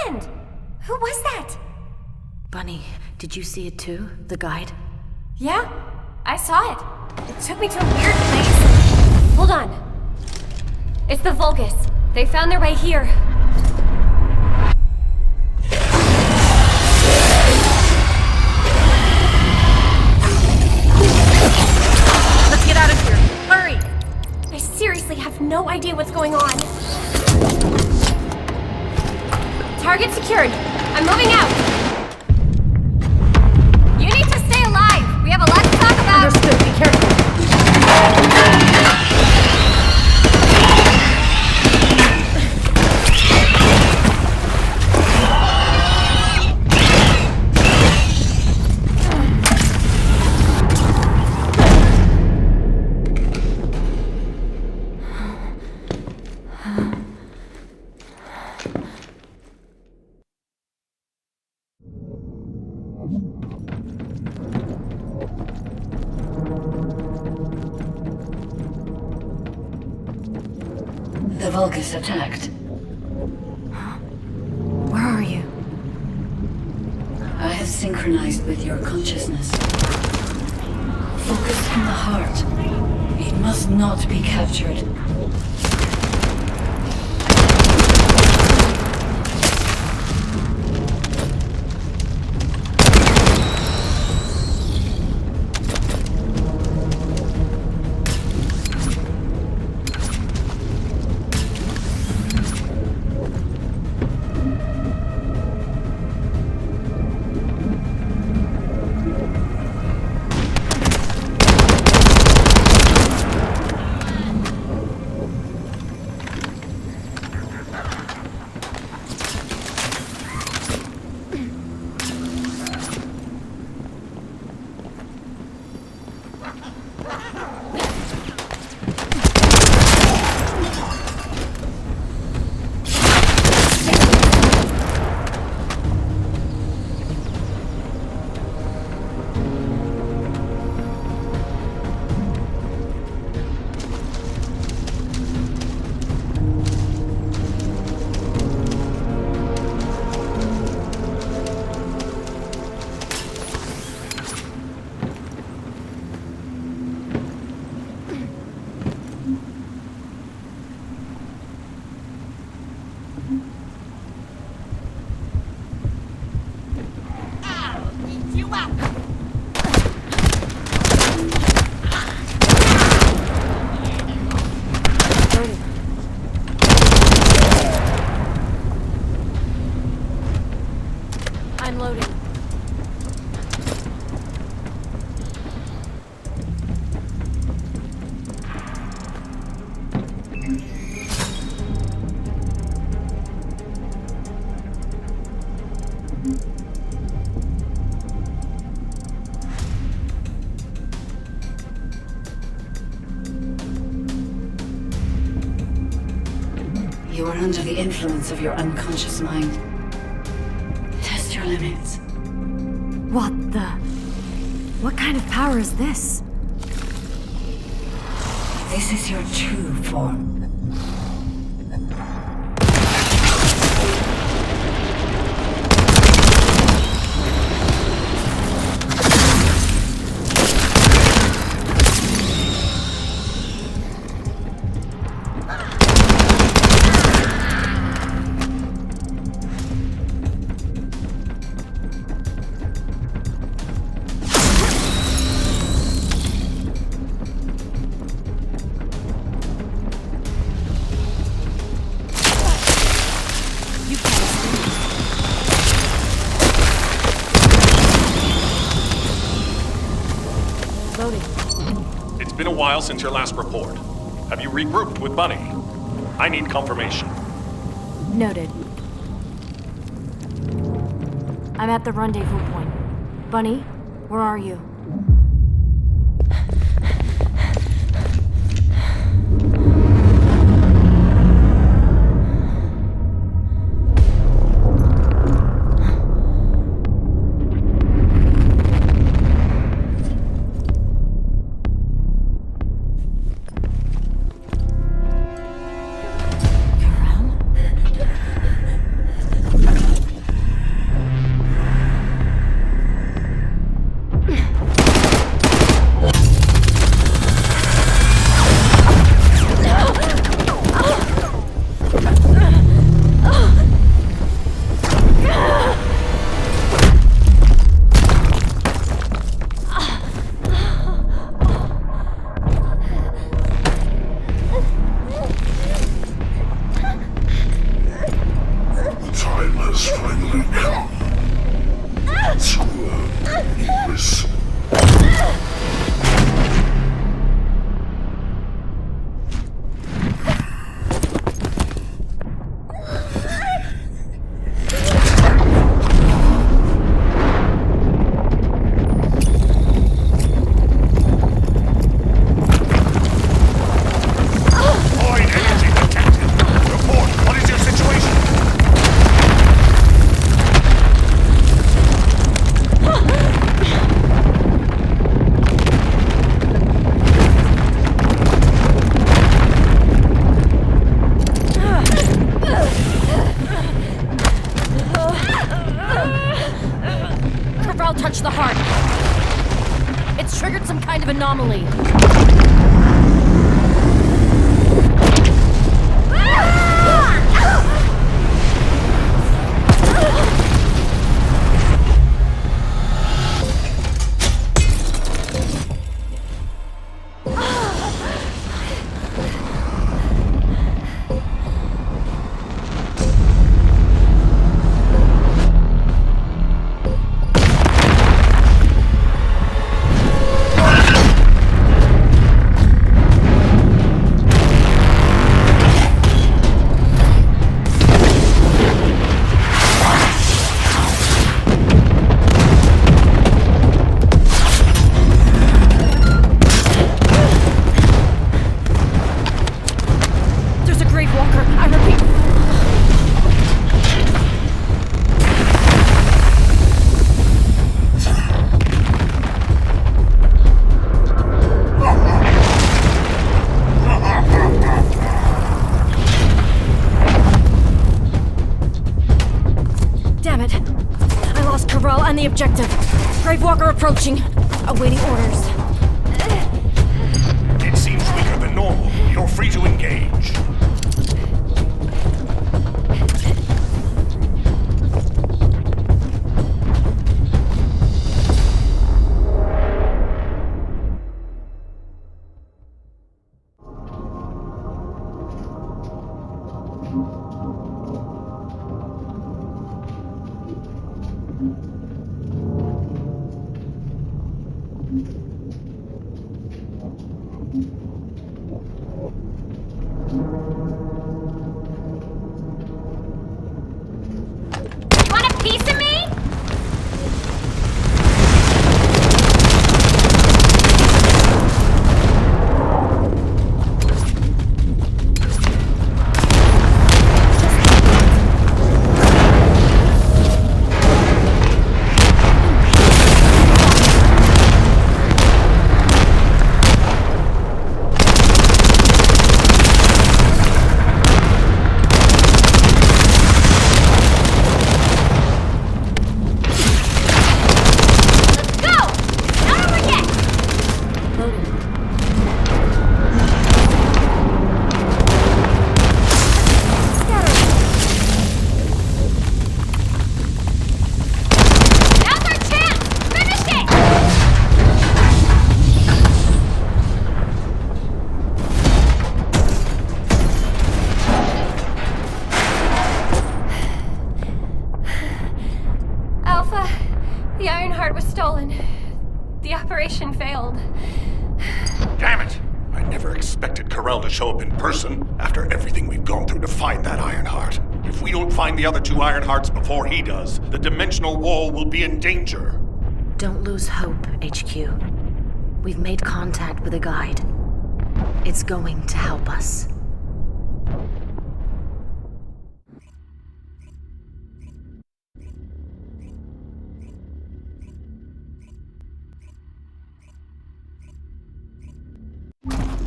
happened? Who was that? Bunny, did you see it too? The guide? Yeah, I saw it. It took me to a weird place. Hold on. It's the Vulgus. They found their way here. Let's get out of here. Hurry! I seriously have no idea what's going on. Target secured. I'm moving out. You need to stay alive. We have a lot to talk about. Understood. Be careful. The Vulgus attacked. Where are you? I have synchronized with your consciousness. Focus on the heart. It must not be captured. I'm loading. You are under the influence of your unconscious mind. Test your limits. What the? What kind of power is this? This is your true form. It's been a while since your last report. Have you regrouped with Bunny? I need confirmation. Noted. I'm at the rendezvous point. Bunny, where are you? Ingris. Touch the heart. It's triggered some kind of anomaly. The objective. Gravewalker approaching. Awaiting orders. It seems weaker than normal. You're free to engage. The Iron Heart was stolen. The operation failed. Damn it! I never expected Corell to show up in person after everything we've gone through to find that Iron Heart. If we don't find the other two Iron Hearts before he does, the dimensional wall will be in danger. Don't lose hope, HQ. We've made contact with a guide. It's going to help us.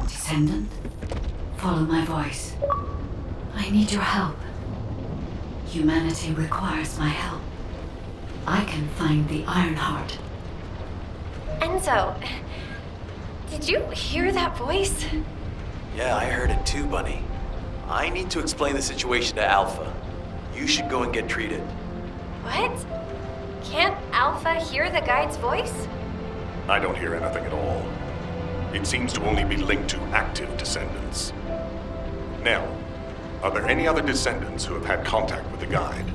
Descendant, follow my voice. I need your help. Humanity requires my help. I can find the Iron Heart. Enzo, did you hear that voice? Yeah, I heard it too, Bunny. I need to explain the situation to Alpha. You should go and get treated. What? Can't Alpha hear the guide's voice? I don't hear anything at all. It seems to only be linked to active Descendants. Now, are there any other Descendants who have had contact with the guide?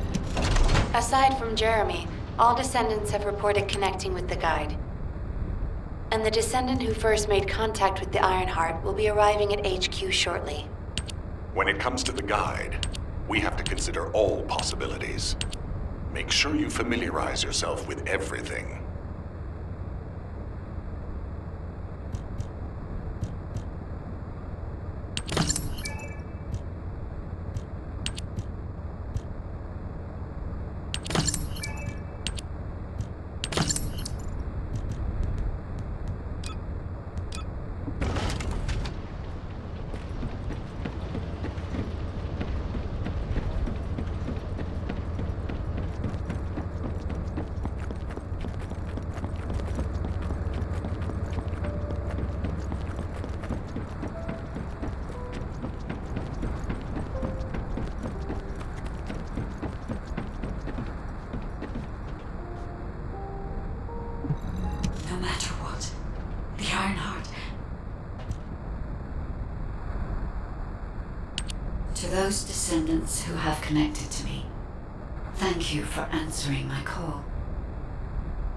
Aside from Jeremy, all Descendants have reported connecting with the Guide. And the Descendant who first made contact with the Ironheart will be arriving at HQ shortly. When it comes to the Guide, we have to consider all possibilities. Make sure you familiarize yourself with everything. No matter what, the Ironheart. To those Descendants who have connected to me, thank you for answering my call.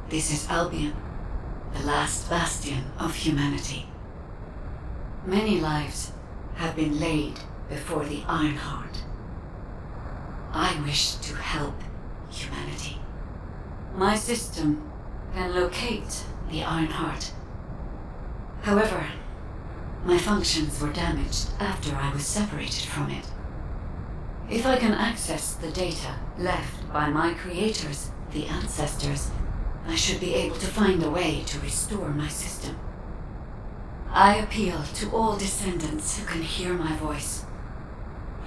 This is Albion, the last bastion of humanity. Many lives have been laid before the Ironheart. I wish to help humanity. My system can locate the Ironheart. However, my functions were damaged after I was separated from it. If I can access the data left by my creators, the Ancestors, I should be able to find a way to restore my system. I appeal to all Descendants who can hear my voice.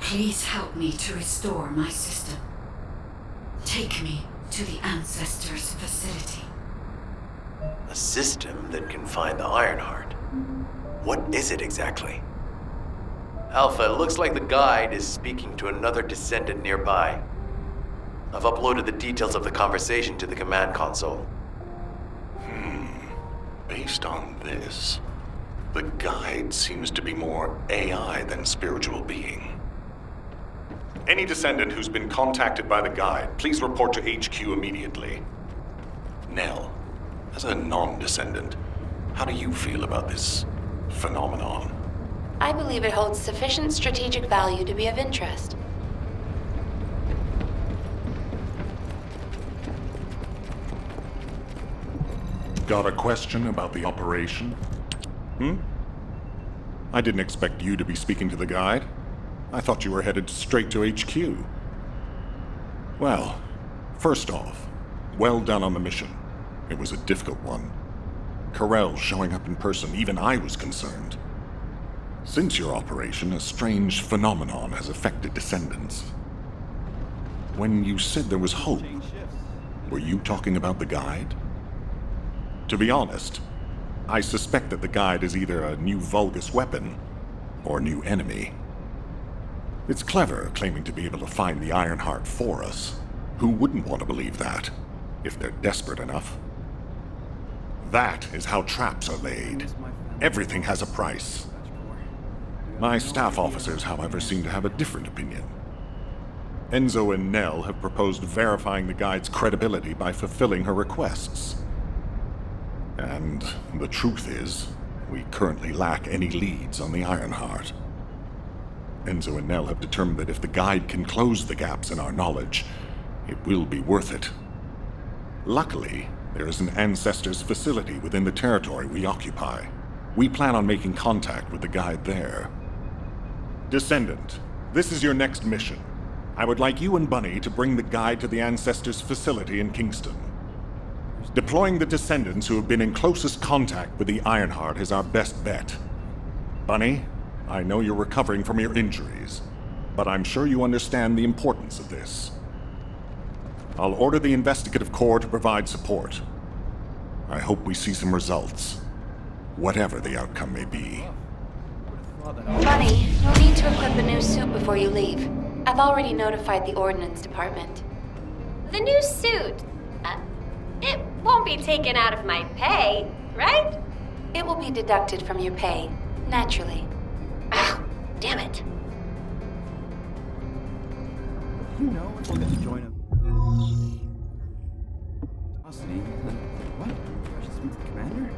Please help me to restore my system. Take me to the Ancestors' facility. A system that can find the Ironheart. What is it exactly? Alpha, it looks like the Guide is speaking to another Descendant nearby. I've uploaded the details of the conversation to the command console. Based on this, the Guide seems to be more AI than spiritual being. Any Descendant who's been contacted by the Guide, please report to HQ immediately. Nell, as a non-Descendant, how do you feel about this phenomenon? I believe it holds sufficient strategic value to be of interest. Got a question about the operation? I didn't expect you to be speaking to the Guide. I thought you were headed straight to HQ. Well, first off, well done on the mission. It was a difficult one. Karel showing up in person, even I was concerned. Since your operation, a strange phenomenon has affected Descendants. When you said there was hope, were you talking about the Guide? To be honest, I suspect that the Guide is either a new Vulgus weapon or a new enemy. It's clever claiming to be able to find the Ironheart for us. Who wouldn't want to believe that, if they're desperate enough? That is how traps are laid. Everything has a price. My staff officers, however, seem to have a different opinion. Enzo and Nell have proposed verifying the Guide's credibility by fulfilling her requests. And the truth is, we currently lack any leads on the Ironheart. Enzo and Nell have determined that if the Guide can close the gaps in our knowledge, it will be worth it. Luckily, there is an Ancestors' facility within the territory we occupy. We plan on making contact with the Guide there. Descendant, this is your next mission. I would like you and Bunny to bring the Guide to the Ancestors' facility in Kingston. Deploying the Descendants who have been in closest contact with the Ironheart is our best bet. Bunny, I know you're recovering from your injuries, but I'm sure you understand the importance of this. I'll order the Investigative Corps to provide support. I hope we see some results, whatever the outcome may be. Bunny, you'll need to equip a new suit before you leave. I've already notified the Ordnance Department. The new suit. It won't be taken out of my pay, right? It will be deducted from your pay, naturally. Ah, damn it. You know, we'll just join him. Custody? What? Just meet the commander?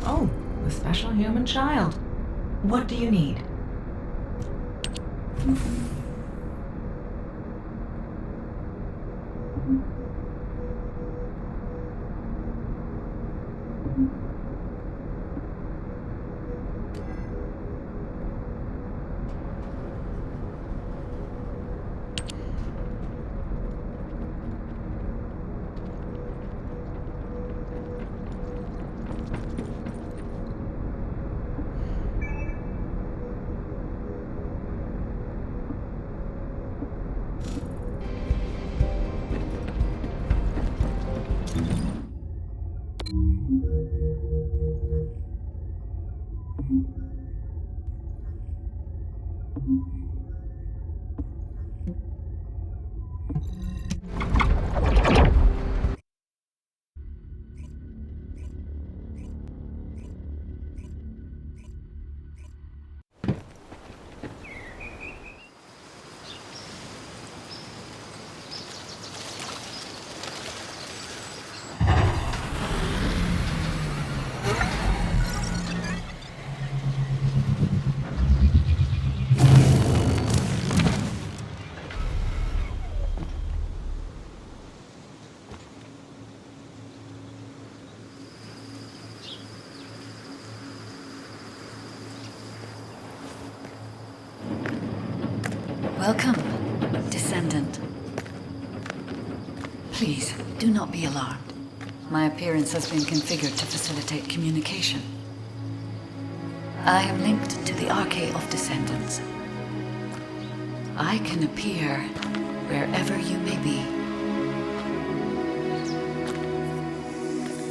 Oh, the special human child. What do you need? Welcome, Descendant. Please, do not be alarmed. My appearance has been configured to facilitate communication. I am linked to the Arcade of Descendants. I can appear wherever you may be.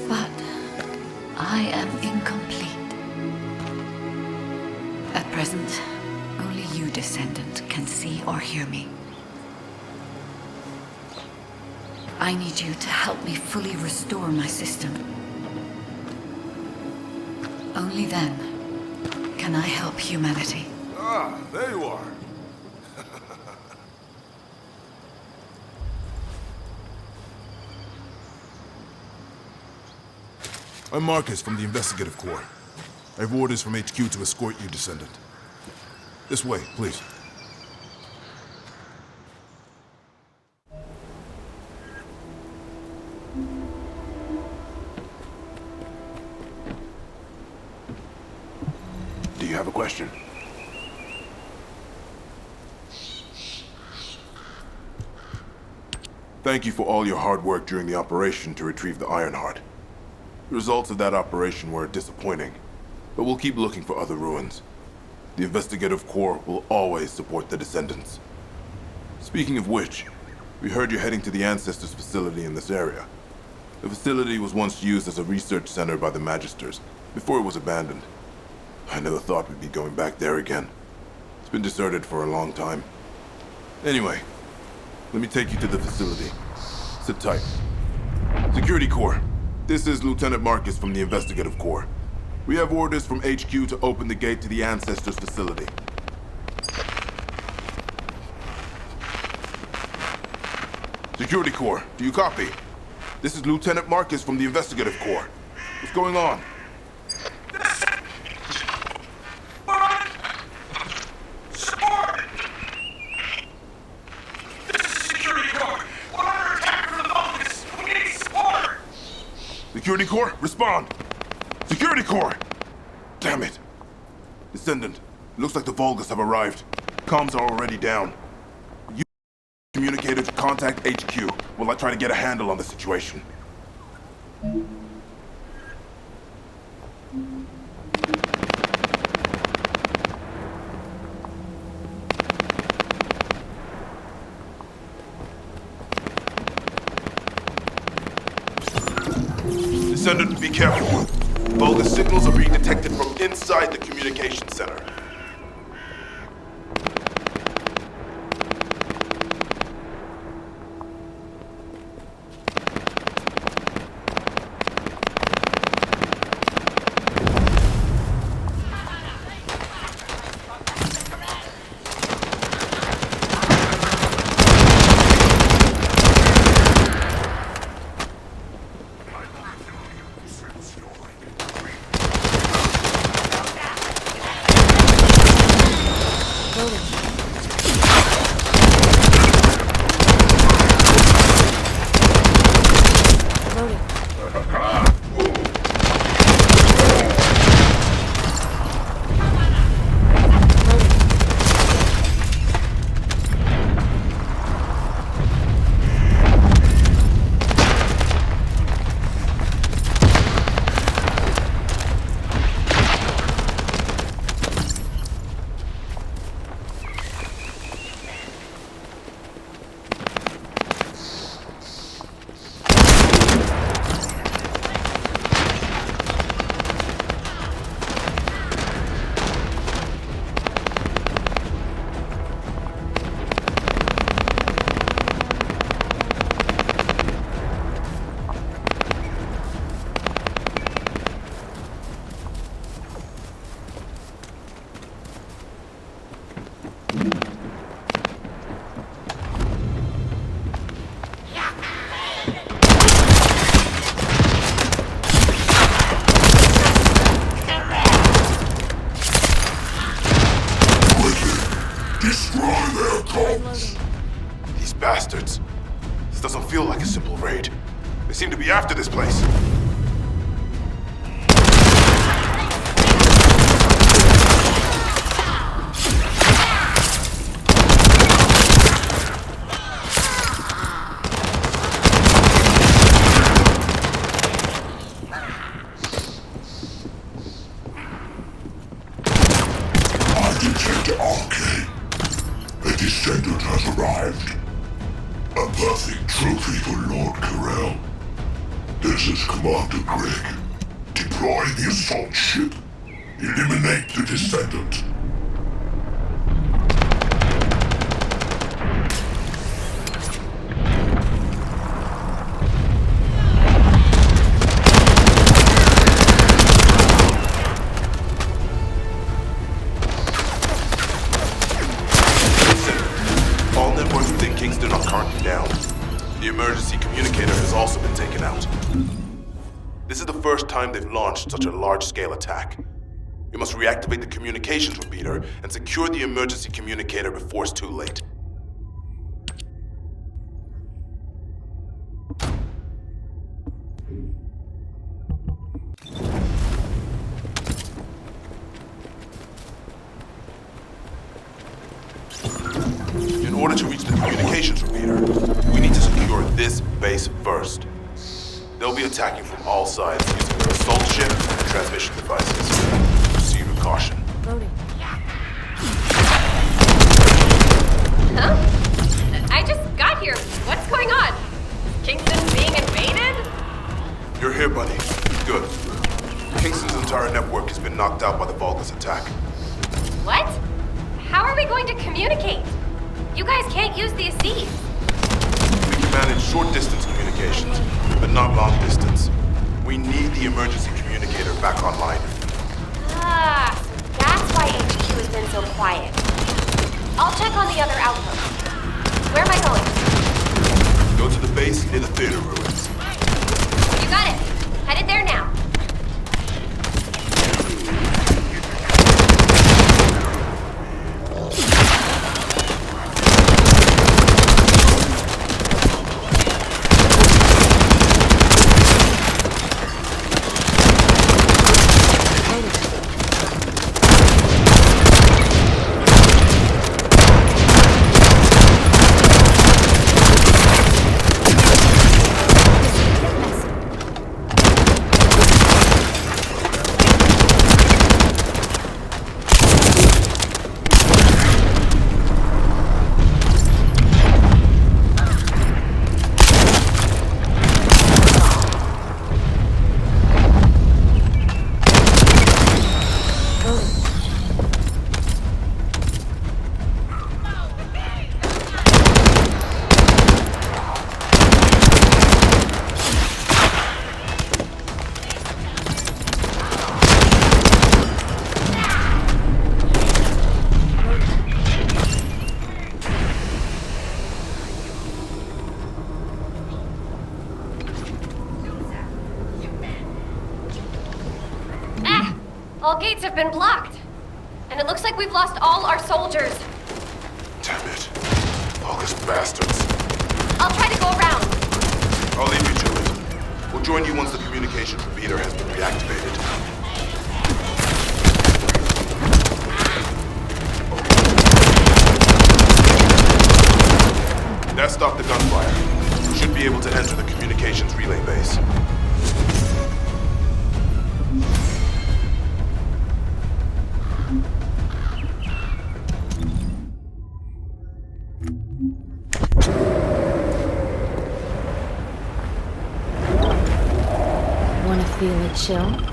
But I am incomplete. At present, only you, Descendant, can see or hear me. I need you to help me fully restore my system. Only then can I help humanity. Ah, there you are. I'm Marcus from the Investigative Corps. I have orders from HQ to escort you, Descendant. This way, please. Do you have a question? Thank you for all your hard work during the operation to retrieve the Ironheart. The results of that operation were disappointing, but we'll keep looking for other ruins. The Investigative Corps will always support the Descendants. Speaking of which, we heard you're heading to the Ancestors facility in this area. The facility was once used as a research center by the Magisters, before it was abandoned. I never thought we'd be going back there again. It's been deserted for a long time. Anyway, let me take you to the facility. Sit tight. Security Corps, this is Lieutenant Marcus from the Investigative Corps. We have orders from HQ to open the gate to the Ancestors facility. Security Corps, do you copy? This is Lieutenant Marcus from the Investigative Corps. What's going on? Security Corps, respond! Security Corps! Damn it! Descendant, looks like the Vulgus have arrived. Comms are already down. You communicated to contact HQ while I try to get a handle on the situation. Descendant, be careful. Vulgus signals are being detected from inside the communication center. there, Combs! These bastards. This doesn't feel like a simple raid. They seem to be after this place. Detector Arcane. A Descendant has arrived. A perfect trophy for Lord Carell. This is Commander Greg. Deploy the assault ship. Eliminate the Descendant. All networks within Kingston are currently down. The emergency communicator has also been taken out. This is the first time they've launched such a large-scale attack. We must reactivate the communications repeater and secure the emergency communicator before it's too late. In order to reach the communications repeater, we need to secure this base first. They'll be attacking from all sides using their assault ship and transmission devices. Proceed with caution. Loading. Huh? I just got here. What's going on? Kingston being invaded? You're here, buddy. Good. Kingston's entire network has been knocked out by the Vulgus attack. What? How are we going to communicate? You guys can't use the AC. We can manage short-distance communications, but not long-distance. We need the emergency communicator back online. Ah, so that's why HQ has been so quiet. I'll check on the other outposts. Where am I going? Go to the base near the theater ruins. You got it. Headed there now. All gates have been blocked. And it looks like we've lost all our soldiers. Damn it. Vulgus bastards. I'll try to go around. I'll leave you to it. We'll join you once the communications repeater has been reactivated. That stopped the gunfire. We should be able to enter the communications relay base. Wanna feel a chill?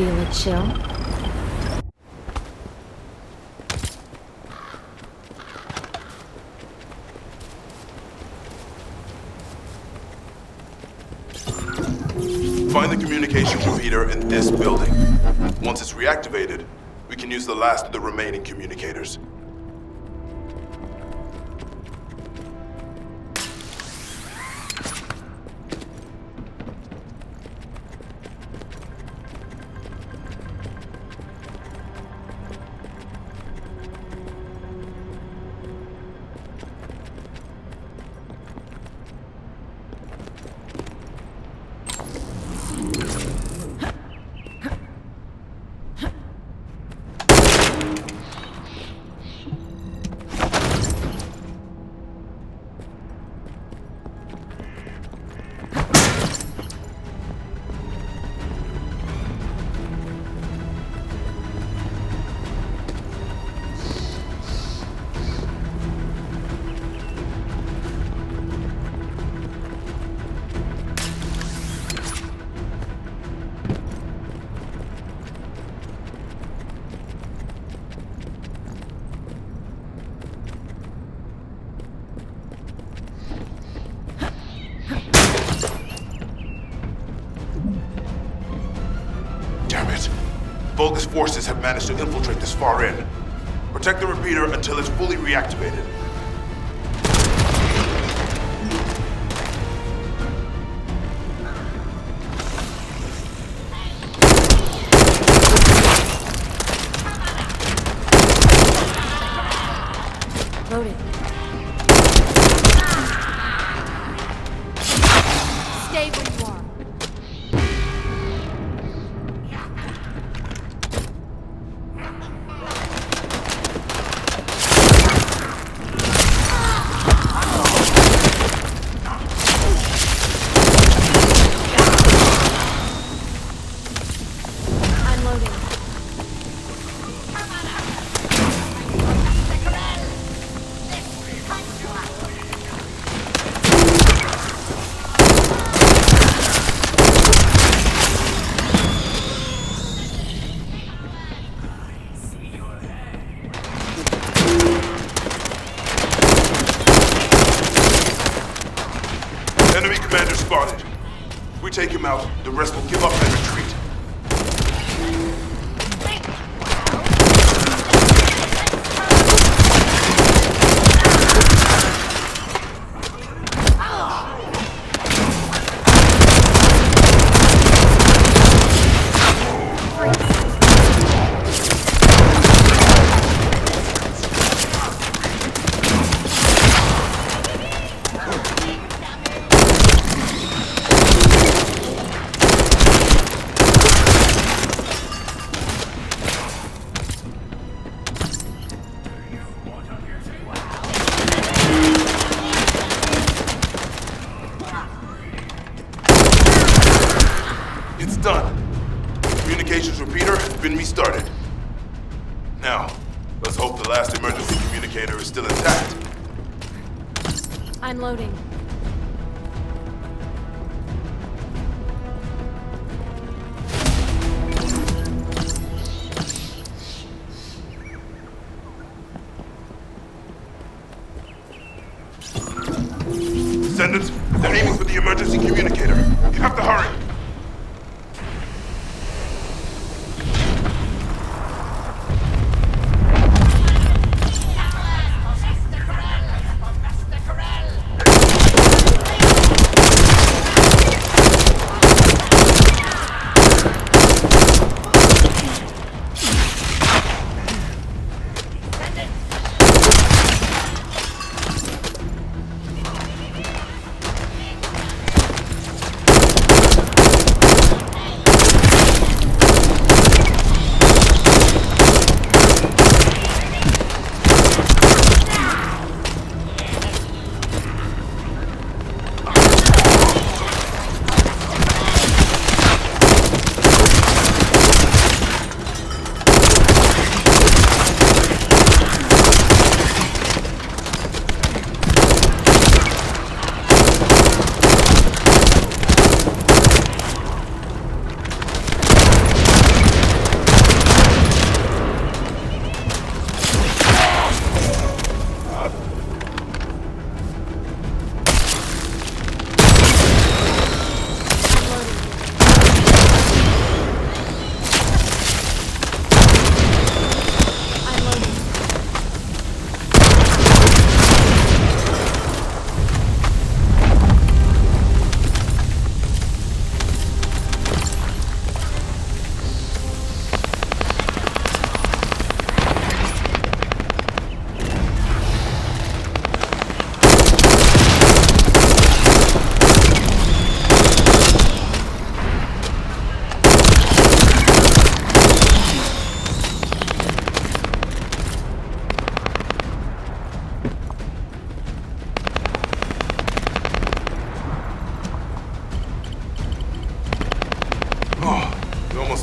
Feel a chill? Find the communications repeater in this building. Once it's reactivated, we can use the last of the remaining communicators. Vulgus forces have managed to infiltrate this far in. Protect the repeater until it's fully reactivated. Loaded. Stay where you are. Enemy commander spotted. If we take him out, the rest will give up and retreat. It's done. Communications repeater has been restarted. Now, let's hope the last emergency communicator is still intact. I'm loading. Descendants, they're aiming for the emergency communicator. You have to hurry.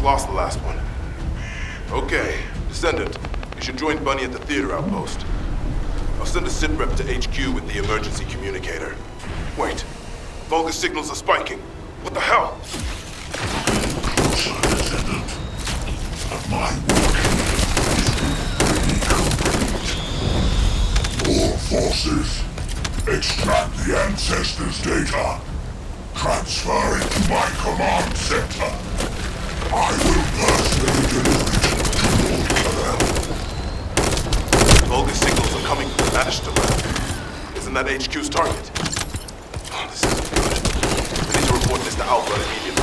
lost the last one. Okay, Descendant, you should join Bunny at the theater outpost. I'll send a sit rep to HQ with the emergency communicator. Wait, Vulgus signals are spiking. What the hell? Descendant, but my work is pretty complete. All forces, extract the Ancestors' data. Transfer it to my command center. I will personally deliver it to Lord Carell. Vulgus signals are coming from the Magister lab. Isn't that HQ's target? Oh, this isn't good. We need to report this to Alpha immediately.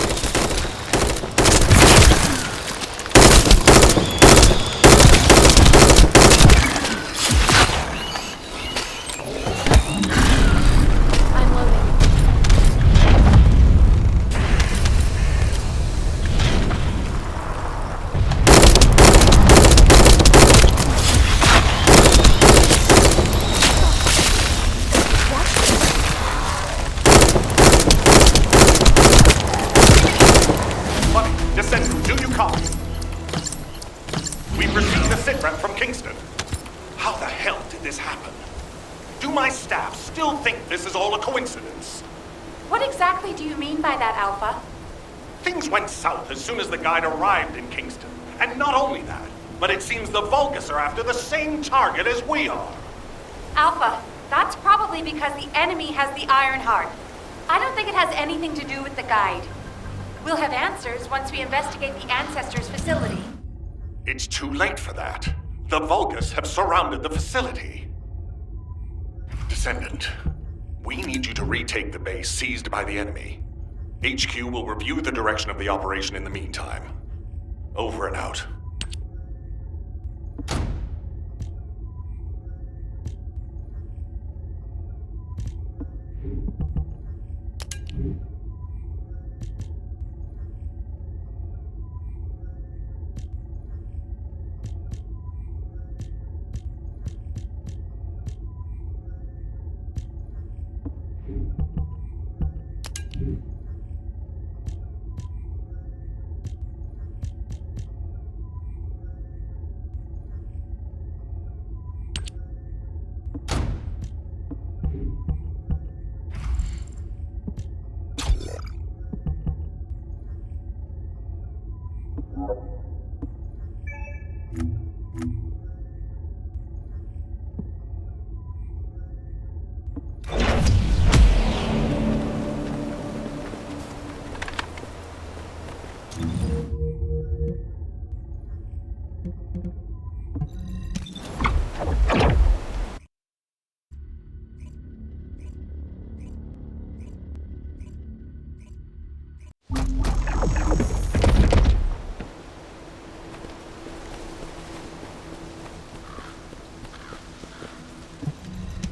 I'm loading. Bunny, Descendant, do you copy? We've received a sitrep from Kingston. How the hell did this happen? Do my staff still think this is all a coincidence? What exactly do you mean by that, Alpha? Things went south as soon as the guide arrived in Kingston. And not only that, but it seems the Vulgus are after the same target as we are. Alpha, that's probably because the enemy has the Iron Heart. I don't think it has anything to do with the guide. We'll have answers once we investigate the Ancestors' facility. It's too late for that. The Vulgus have surrounded the facility. Descendant, we need you to retake the base seized by the enemy. HQ will review the direction of the operation in the meantime. Over and out.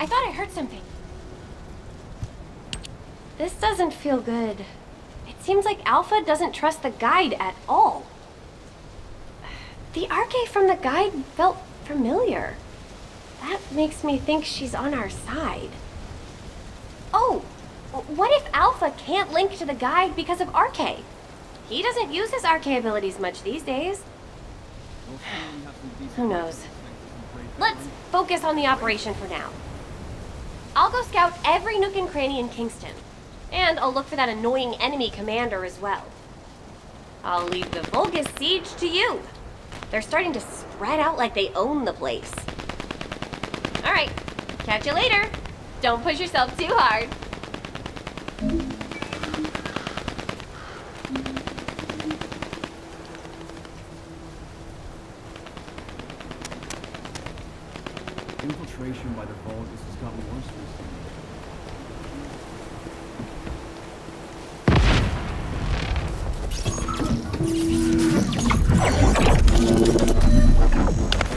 I thought I heard something. This doesn't feel good. It seems like Alpha doesn't trust the guide at all. The arche from the guide felt familiar. That makes me think she's on our side. Oh, what if Alpha can't link to the guide because of arche? He doesn't use his arche abilities much these days. Who knows? Let's focus on the operation for now. I'll go scout every nook and cranny in Kingston. And I'll look for that annoying enemy commander as well. I'll leave the Vulgus siege to you. They're starting to spread out like they own the place. Alright, catch you later. Don't push yourself too hard. Infiltration by the Vulgus has gotten worse recently.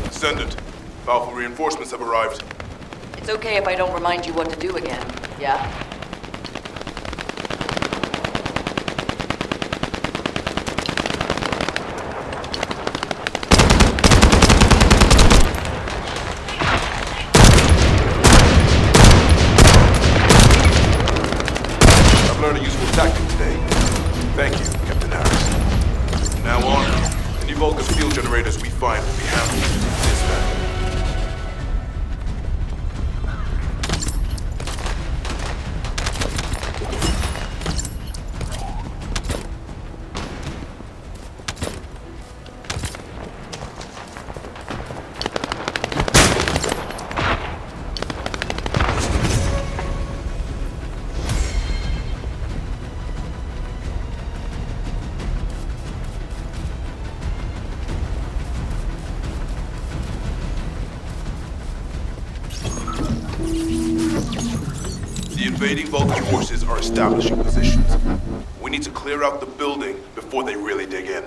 Descendant, powerful reinforcements have arrived. It's okay if I don't remind you what to do again, yeah? I've learned a useful tactic today. Thank you, Captain Harris. From now on, invading Vulcan forces are establishing positions. We need to clear out the building before they really dig in.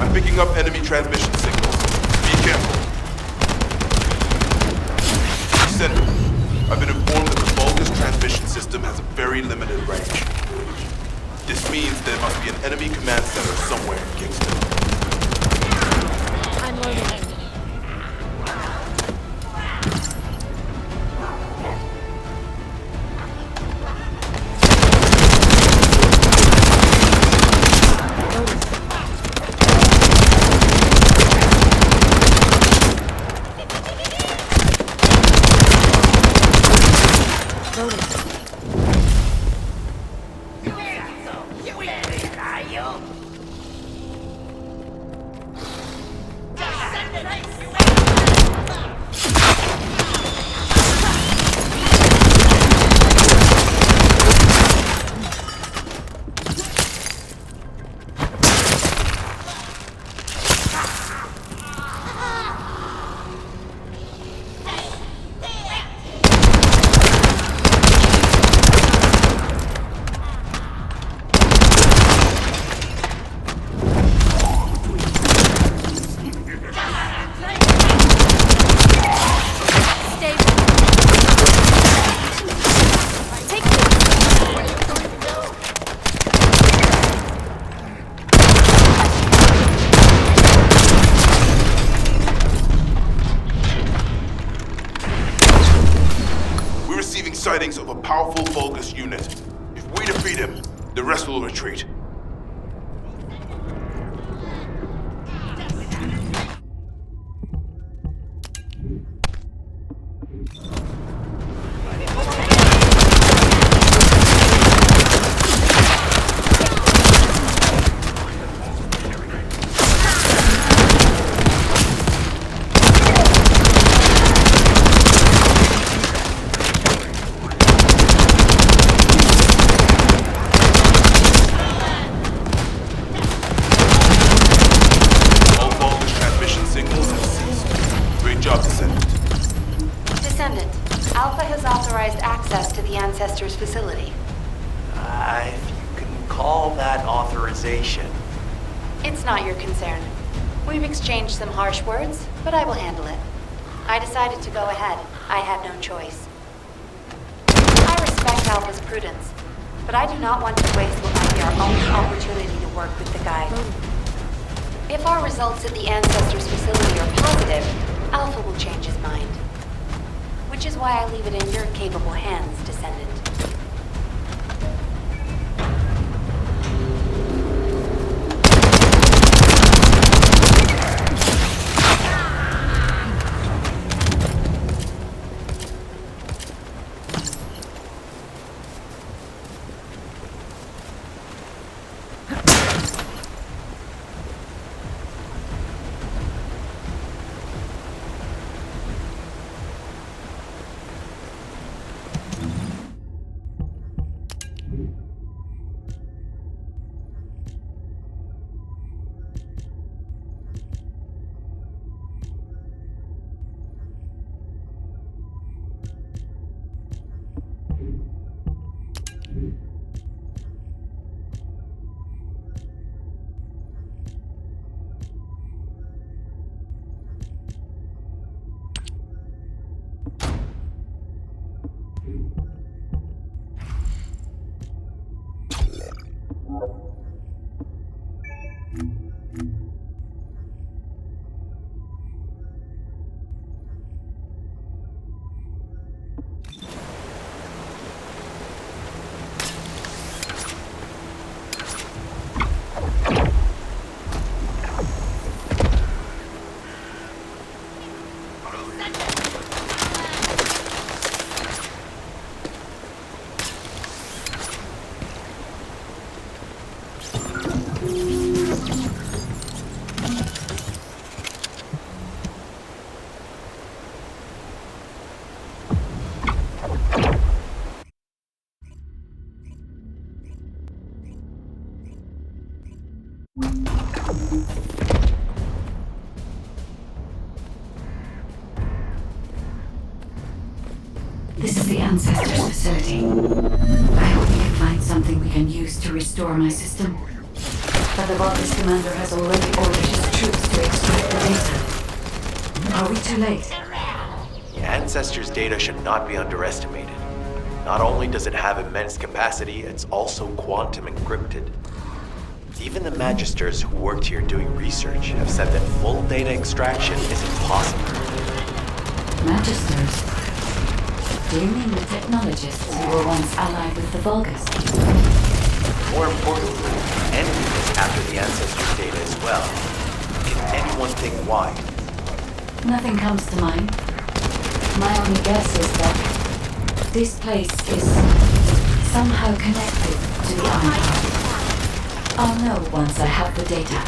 I'm picking up enemy transmission signals. Be careful. Descendant, I've been informed that the Vulgus transmission system has a very limited range. This means there must be an enemy command center somewhere in Kingston. I'm loading. Sightings of a powerful Vulgus unit. If we defeat him, the rest will retreat. Ancestors' facility. If you can call that authorization. It's not your concern. We've exchanged some harsh words, but I will handle it. I decided to go ahead. I had no choice. I respect Alpha's prudence, but I do not want to waste what might be our only opportunity to work with the Guide. If our results at the Ancestors' facility are positive, Alpha will change his mind. Which is why I leave it in your capable hands, Descendant. Ancestors facility. I hope we can find something we can use to restore my system. But the Vulgus commander has already ordered his troops to extract the data. Are we too late? The Ancestors' data should not be underestimated. Not only does it have immense capacity, it's also quantum encrypted. Even the Magisters who worked here doing research have said that full data extraction is impossible. Magisters? Do you mean the technologists who were once allied with the Vulgus? More importantly, enemies after the Ancestors' data as well. Can anyone think why? Nothing comes to mind. My only guess is that this place is somehow connected to the Ironheart. I'll know once I have the data.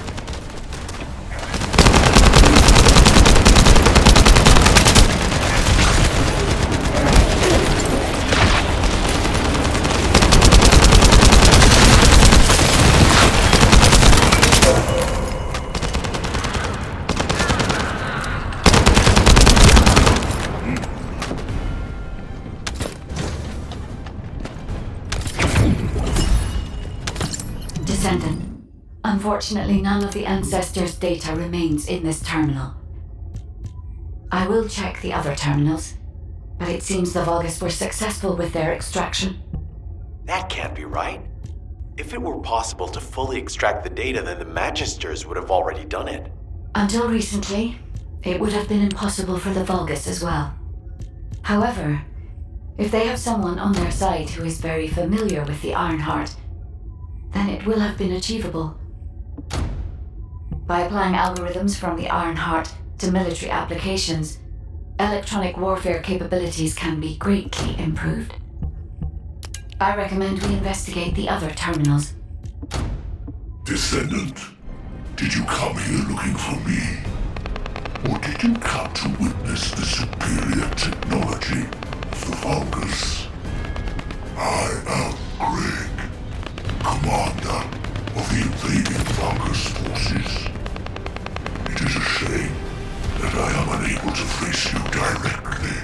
Descendant. Unfortunately, none of the Ancestors' data remains in this terminal. I will check the other terminals, but it seems the Vulgus were successful with their extraction. That can't be right. If it were possible to fully extract the data, then the Magisters would have already done it. Until recently, it would have been impossible for the Vulgus as well. However, if they have someone on their side who is very familiar with the Ironheart, then it will have been achievable. By applying algorithms from the Ironheart to military applications, electronic warfare capabilities can be greatly improved. I recommend we investigate the other terminals. Descendant, did you come here looking for me? Or did you come to witness the superior technology of the Vulgus? I am Greg, commander of the invading Vulgus forces. It is a shame that I am unable to face you directly.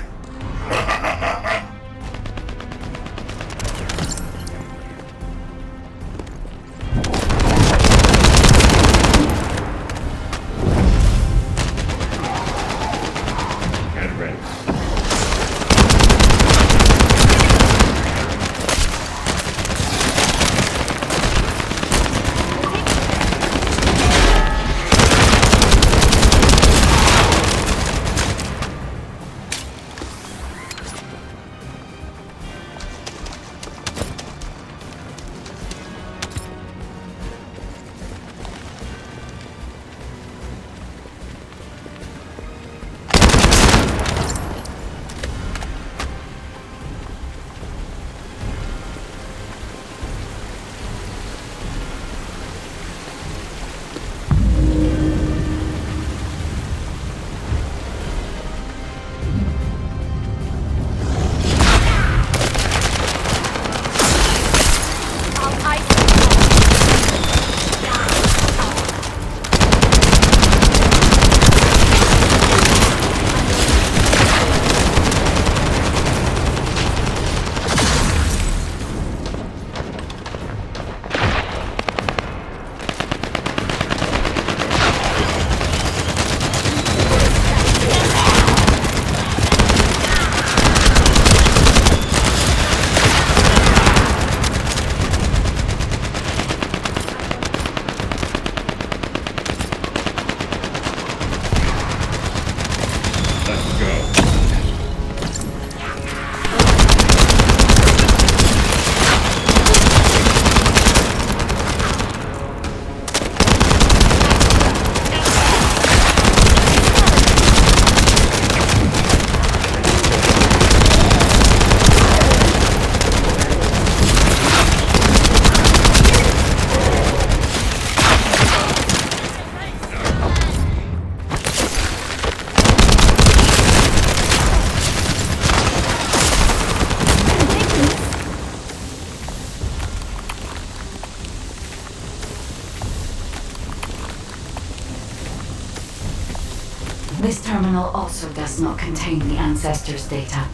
This terminal also does not contain the Ancestors' data.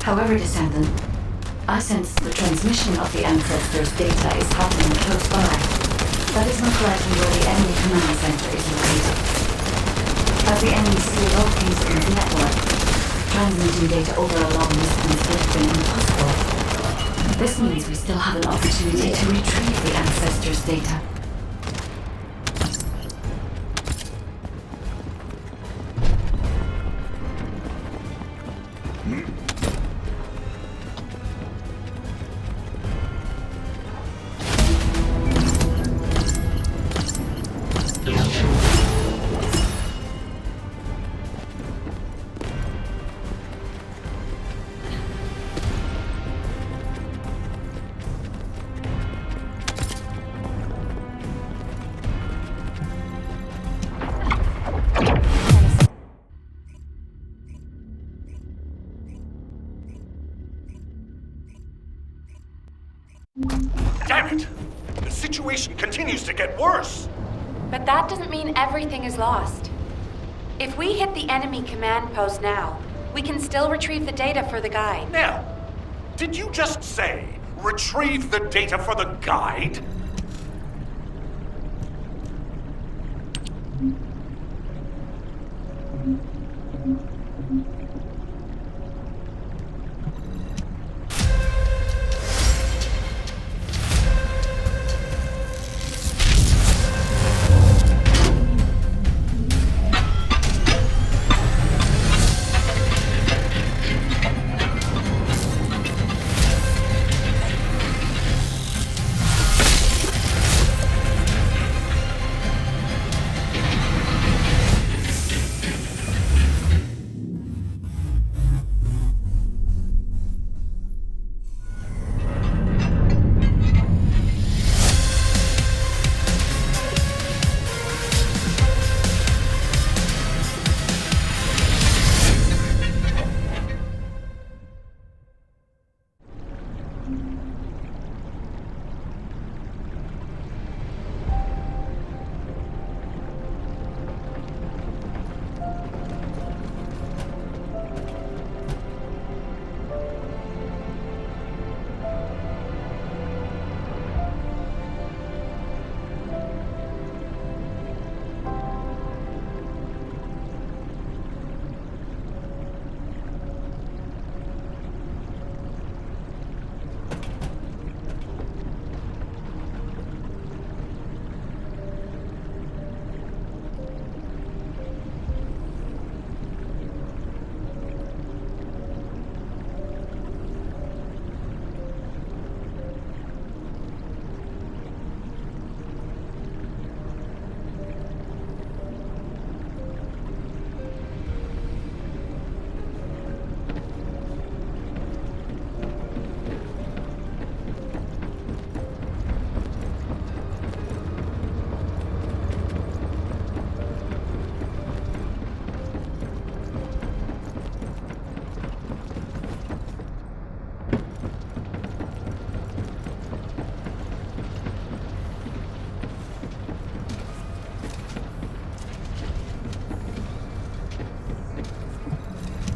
However, Descendant, I sense the transmission of the Ancestors' data is happening close by. That is most likely where the enemy command center is located. As the enemy sealed off Kingston's network, transmitting data over a long distance would have been impossible. This means we still have an opportunity to retrieve the Ancestors' data. Damn it! The situation continues to get worse! But that doesn't mean everything is lost. If we hit the enemy command post now, we can still retrieve the data for the guide. Now, did you just say, retrieve the data for the guide?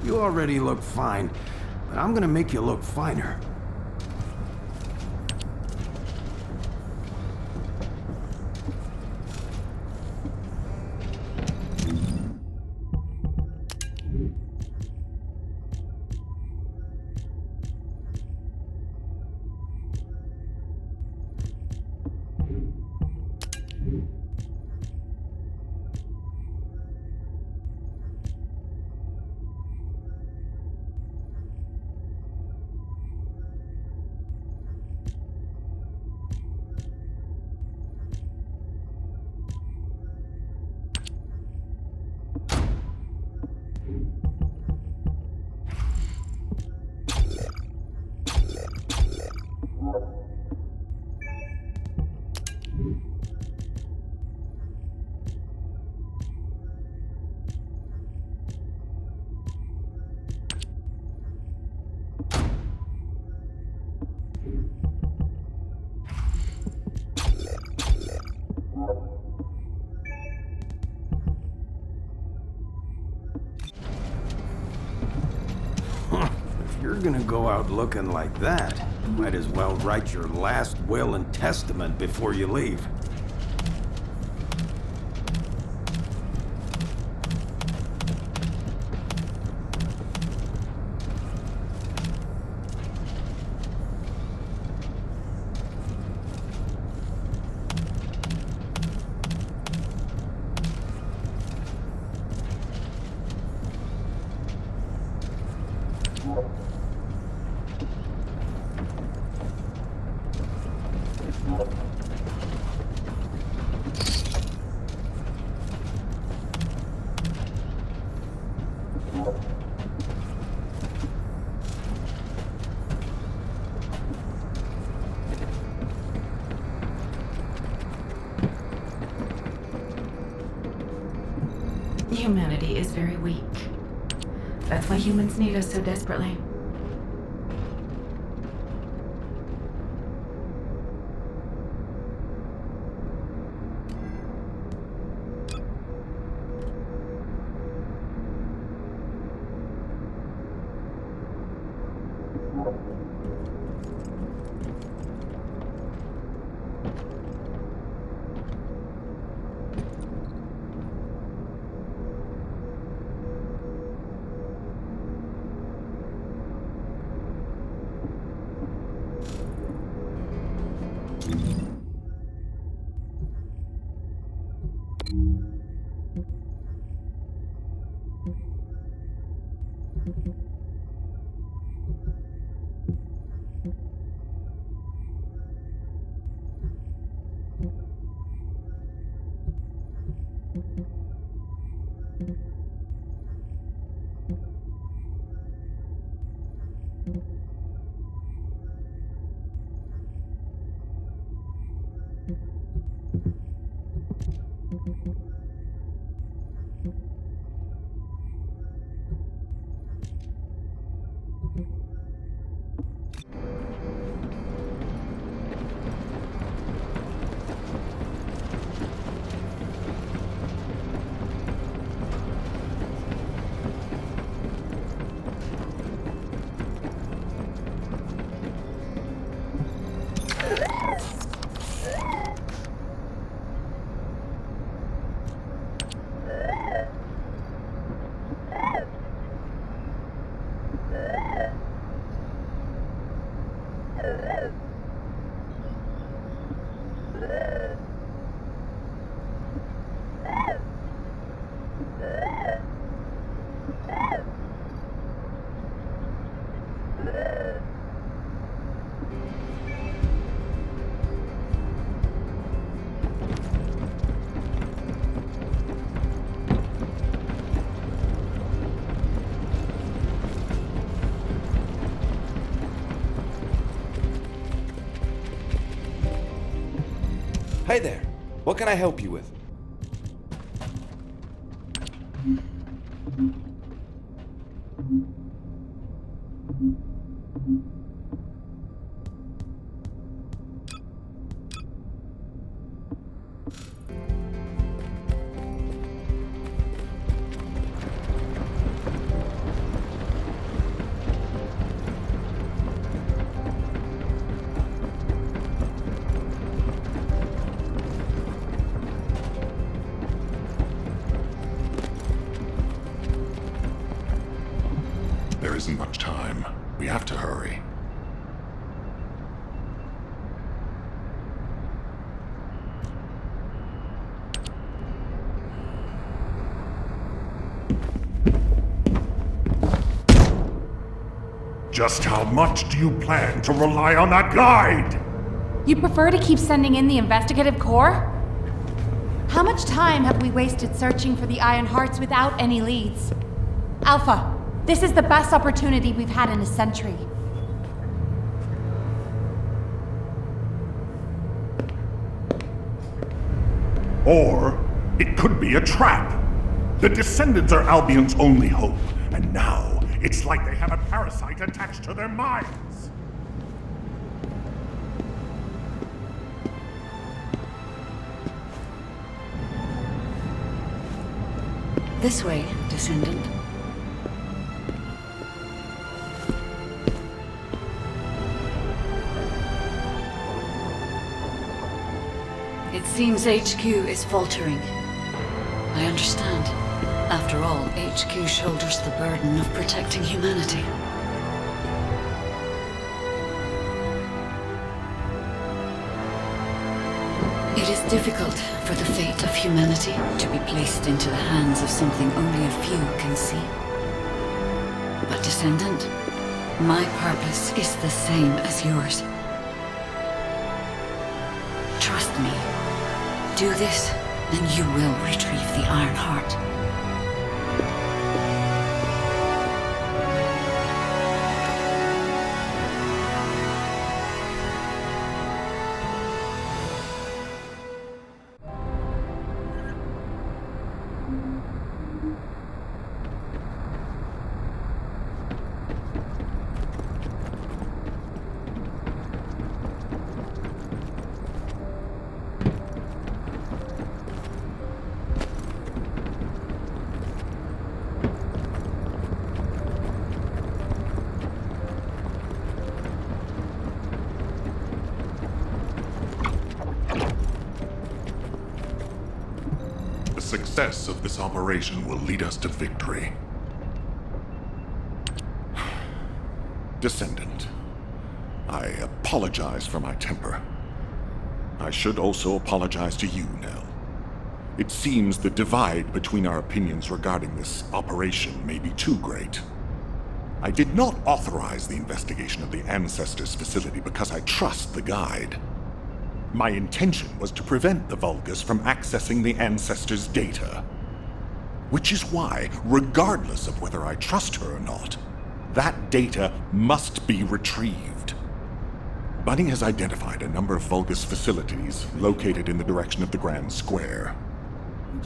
You already look fine, but I'm gonna make you look finer. If you're gonna go out looking like that, might as well write your last will and testament before you leave. Humanity is very weak. That's why humans need us so desperately. Hey there. What can I help you with? There isn't much time. We have to hurry. Just how much do you plan to rely on that guide? You prefer to keep sending in the investigative corps? How much time have we wasted searching for the Iron Hearts without any leads? Alpha, this is the best opportunity we've had in a century. Or it could be a trap. The Descendants are Albion's only hope, and now it's like they have a parasite attached to their minds. This way, Descendant. seems HQ is faltering. I understand. After all, HQ shoulders the burden of protecting humanity. It is difficult for the fate of humanity to be placed into the hands of something only a few can see. But Descendant, my purpose is the same as yours. Trust me. Do this, and you will retrieve the Iron Heart. The success of this operation will lead us to victory. Descendant, I apologize for my temper. I should also apologize to you, Nell. It seems the divide between our opinions regarding this operation may be too great. I did not authorize the investigation of the Ancestors' facility because I trust the guide. My intention was to prevent the Vulgus from accessing the Ancestors' data. Which is why, regardless of whether I trust her or not, that data must be retrieved. Bunny has identified a number of Vulgus facilities located in the direction of the Grand Square.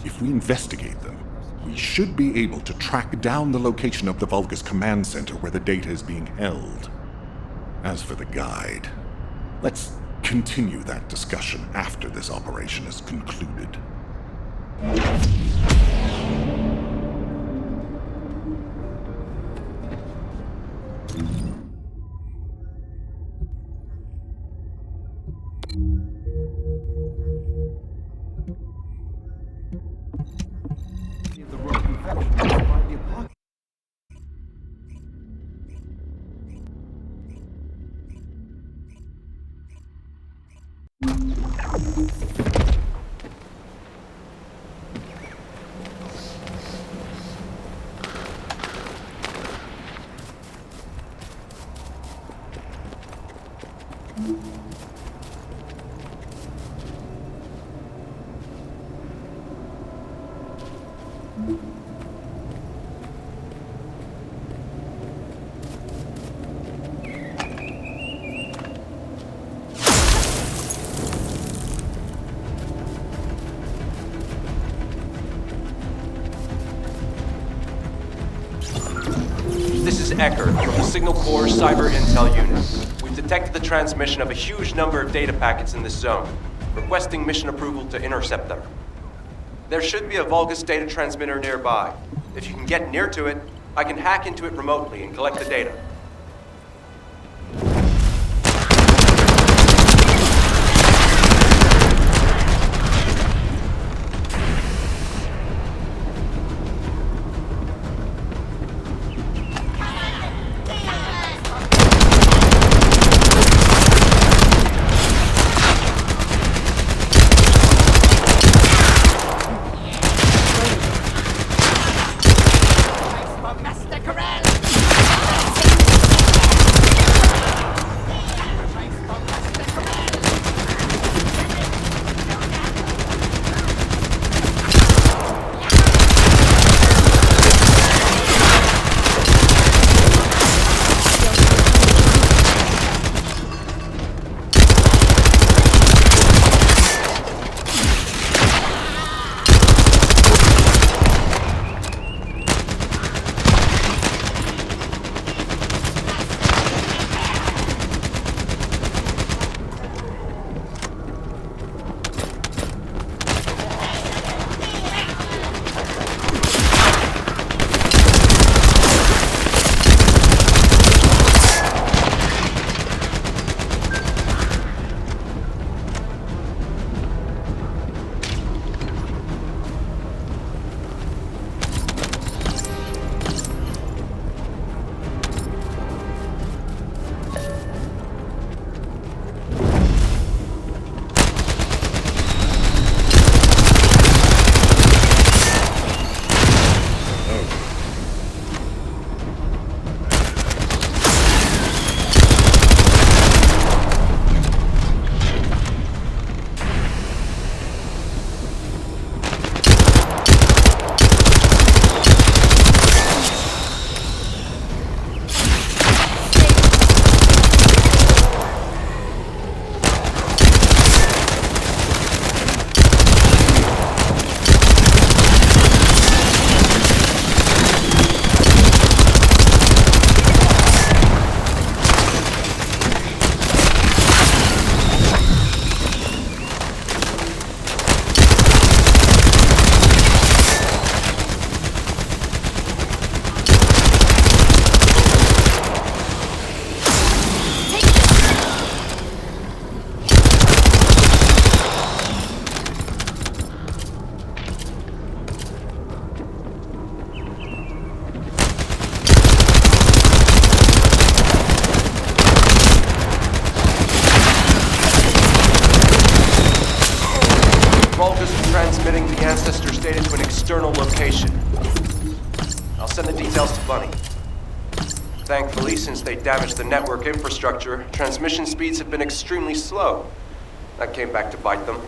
If we investigate them, we should be able to track down the location of the Vulgus command center where the data is being held. As for the guide, let's continue that discussion after this operation is concluded. This is Ecker from the Signal Corps Cyber Intel Unit. We've detected the transmission of a huge number of data packets in this zone, requesting mission approval to intercept them. There should be a Vulgus data transmitter nearby. If you can get near to it, I can hack into it remotely and collect the data. location. I'll send the details to Bunny. Thankfully, since they damaged the network infrastructure, transmission speeds have been extremely slow. That came back to bite them.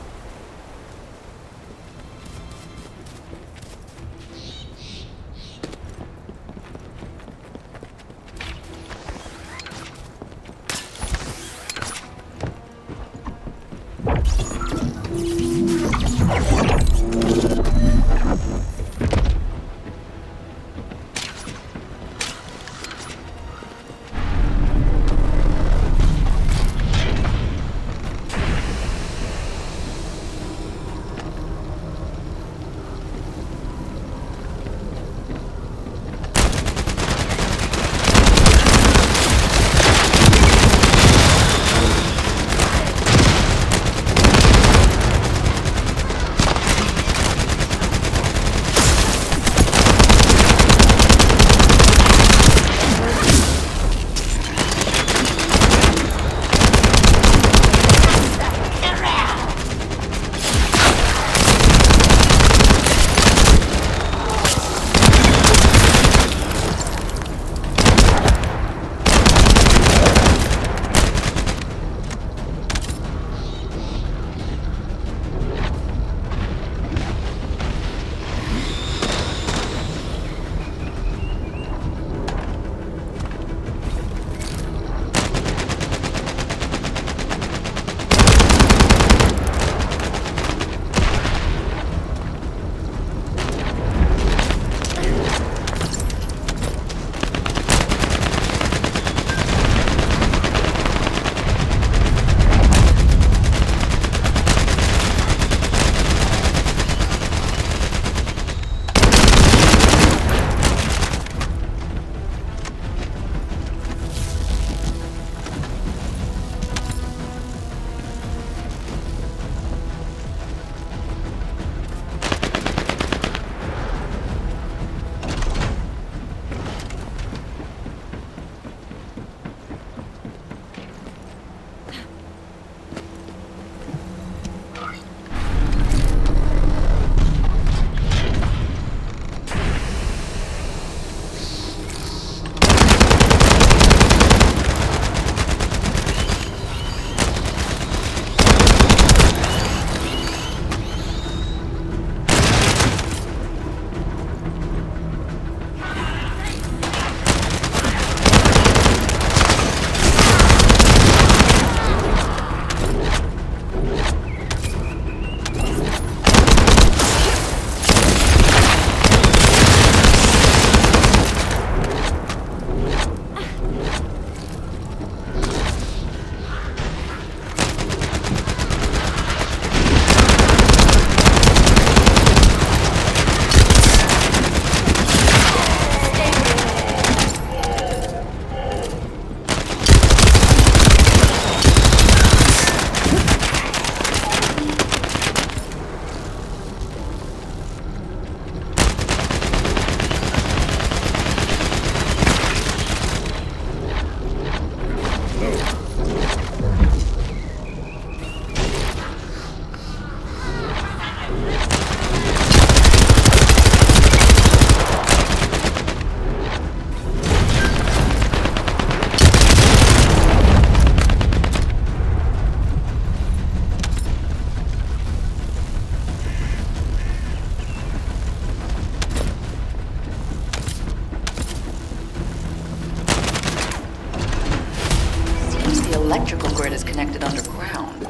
electrical grid is connected underground.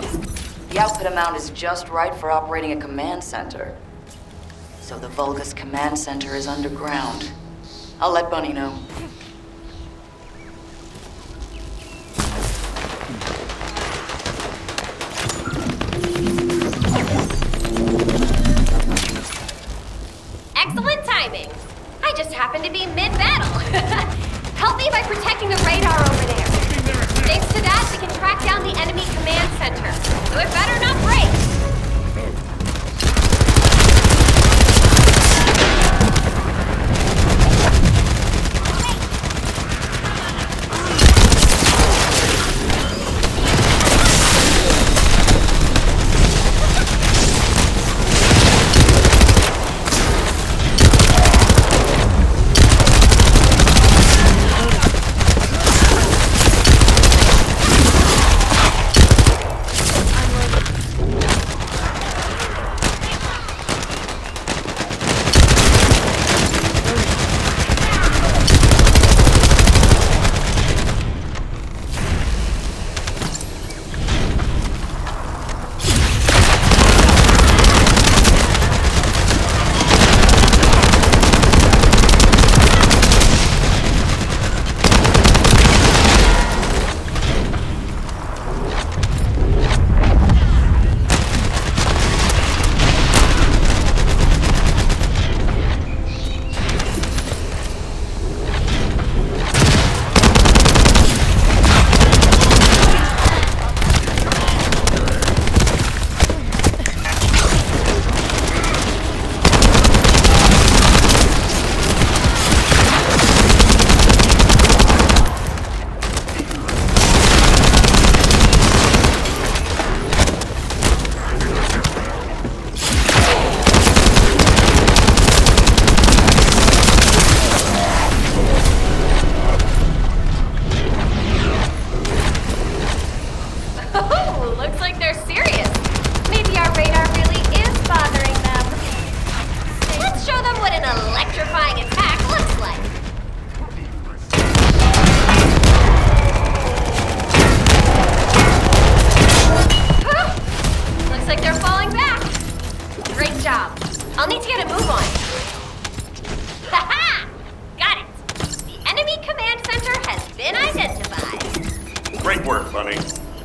The output amount is just right for operating a command center. So the Vulgus command center is underground. I'll let Bunny know. Excellent timing. I just happened to be mid-battle. Help me by protecting the radar over there. Thanks to that, we can track down the enemy command center. So it better not break.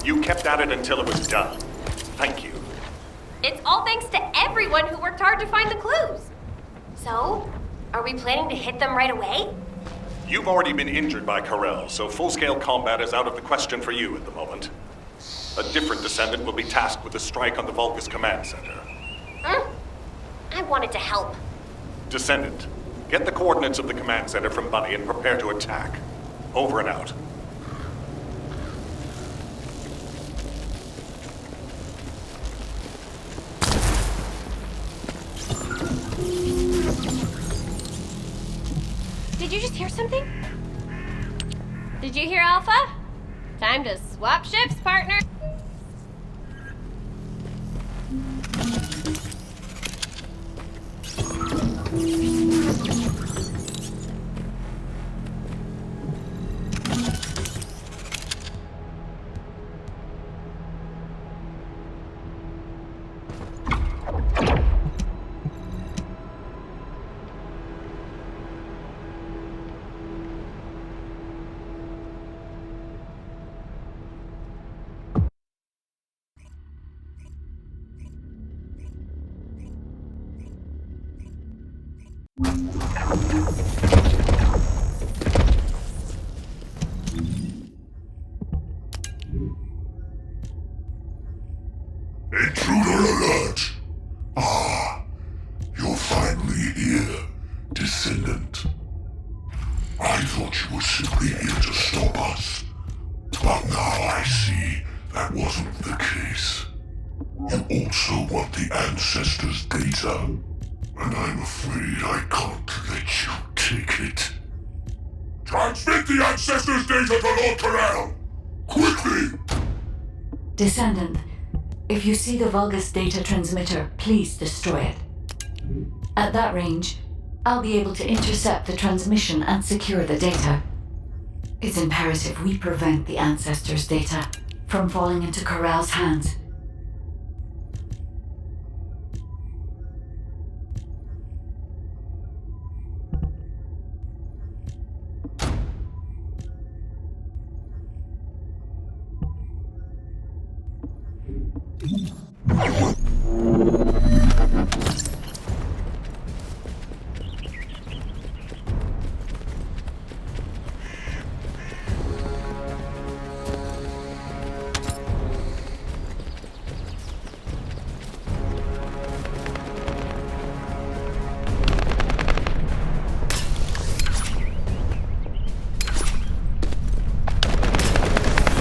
You kept at it until it was done. Thank you. It's all thanks to everyone who worked hard to find the clues. So, are we planning to hit them right away? You've already been injured by Karel, so full-scale combat is out of the question for you at the moment. A different Descendant will be tasked with a strike on the Vulgus Command Center. I wanted to help. Descendant, get the coordinates of the Command Center from Bunny and prepare to attack. Over and out. Did you just hear something? Did you hear Alpha? Time to swap ships, partner. Intruder alert! Ah, you're finally here, Descendant. I thought you were simply here to stop us, but now I see that wasn't the case. You also want the Ancestors' data, and I'm afraid I can't let you take it. Transmit the Ancestors' data to Lord Karel! Quickly! Descendant, if you see the Vulgus data transmitter, please destroy it. At that range, I'll be able to intercept the transmission and secure the data. It's imperative we prevent the Ancestors' data from falling into Karel's hands.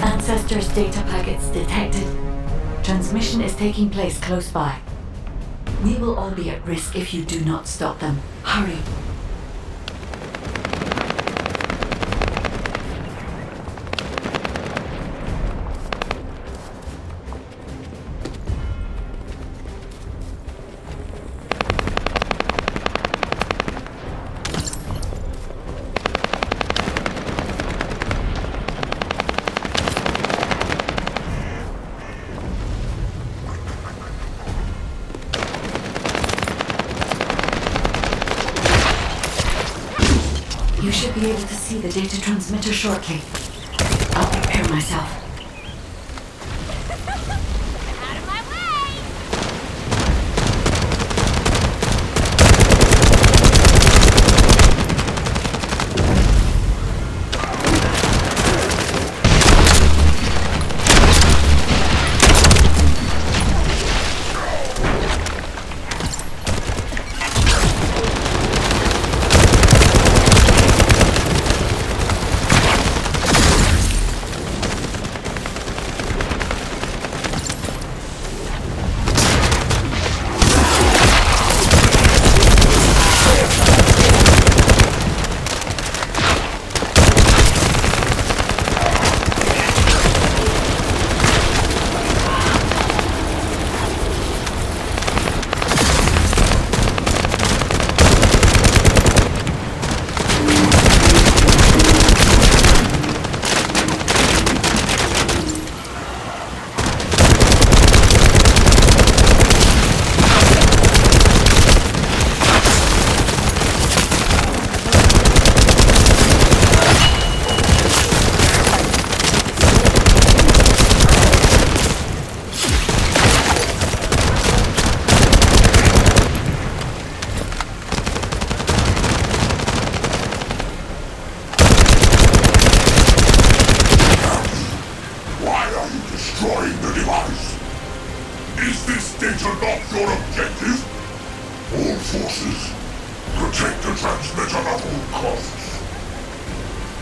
Ancestors' data packets detected. Transmission is taking place close by. We will all be at risk if you do not stop them. Hurry. You should be able to see the data transmitter shortly. I'll prepare myself. Out of my way! your objective? All forces, protect the transmitter at all costs.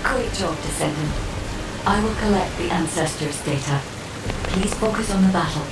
Great job, Descendant. I will collect the Ancestors' data. Please focus on the battle.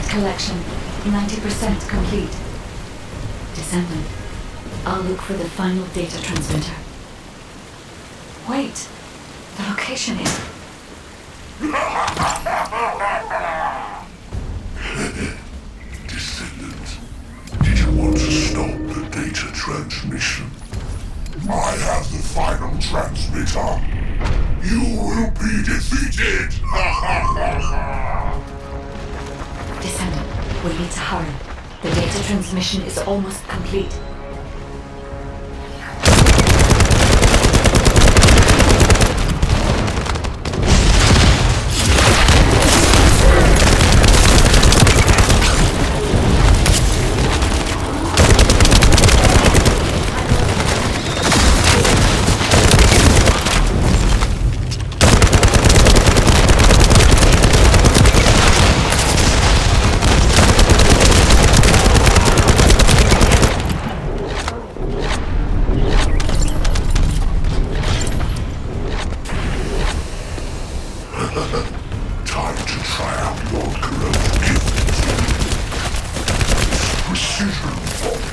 Collection 90% complete. Descendant, I'll look for the final data transmitter. Wait, the location is... Descendant, did you want to stop the data transmission? I have the final transmitter. You will be defeated! Descendant, we need to hurry. The data transmission is almost complete. Time to try out Lord Corell's gift. Precision bomb.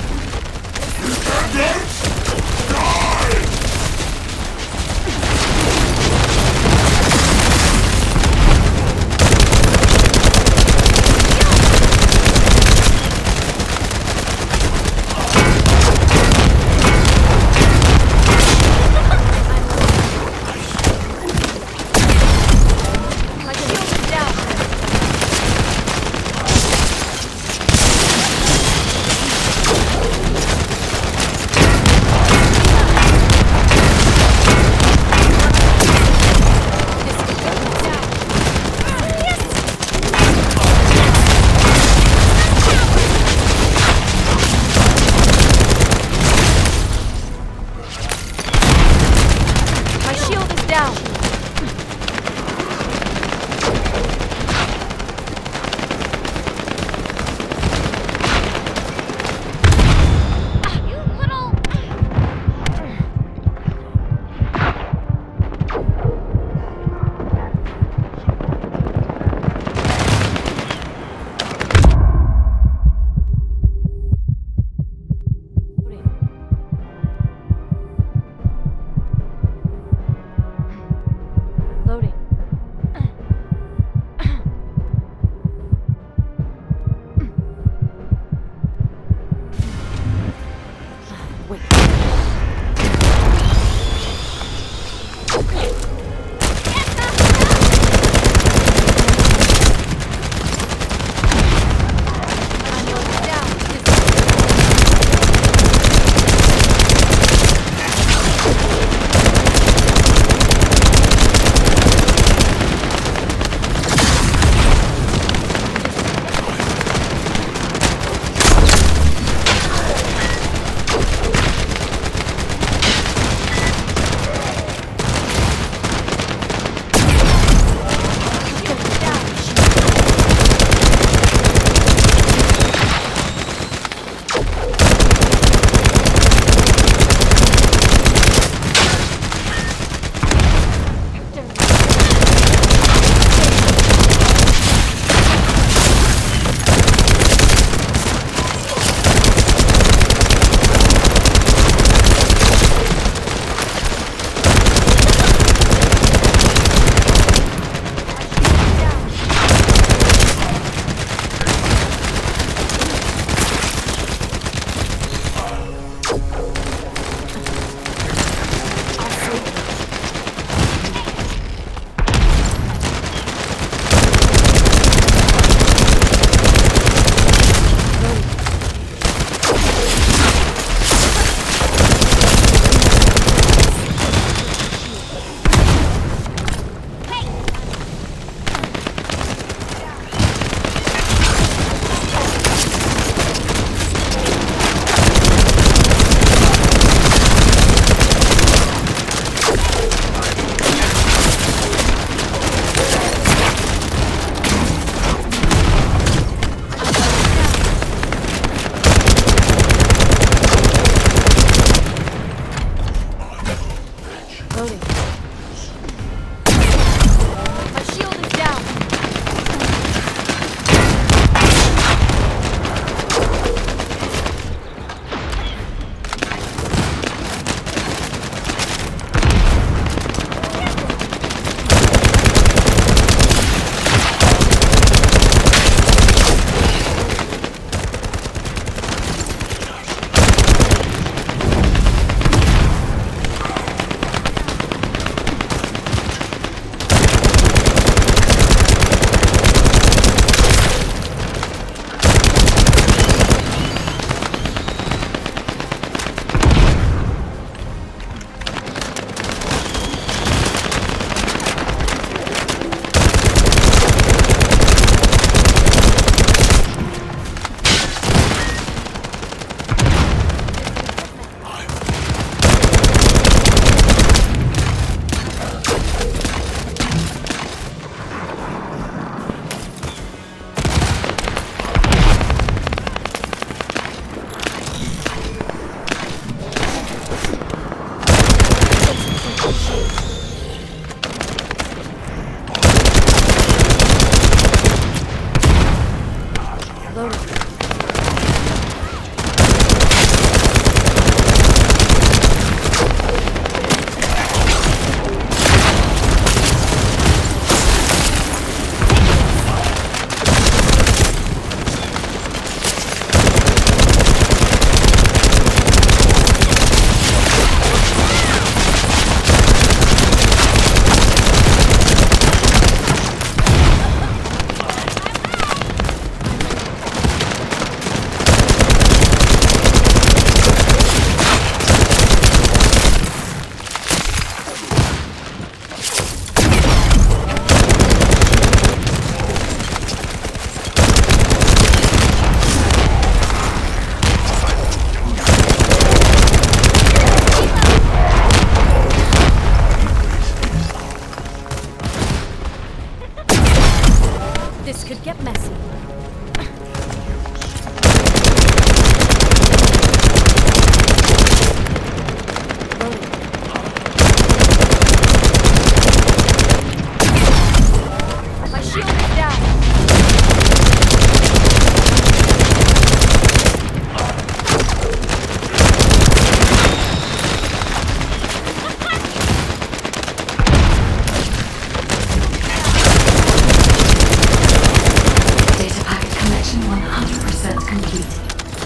Descendants, die! messy. My shield is down. Data packet connection 100% complete.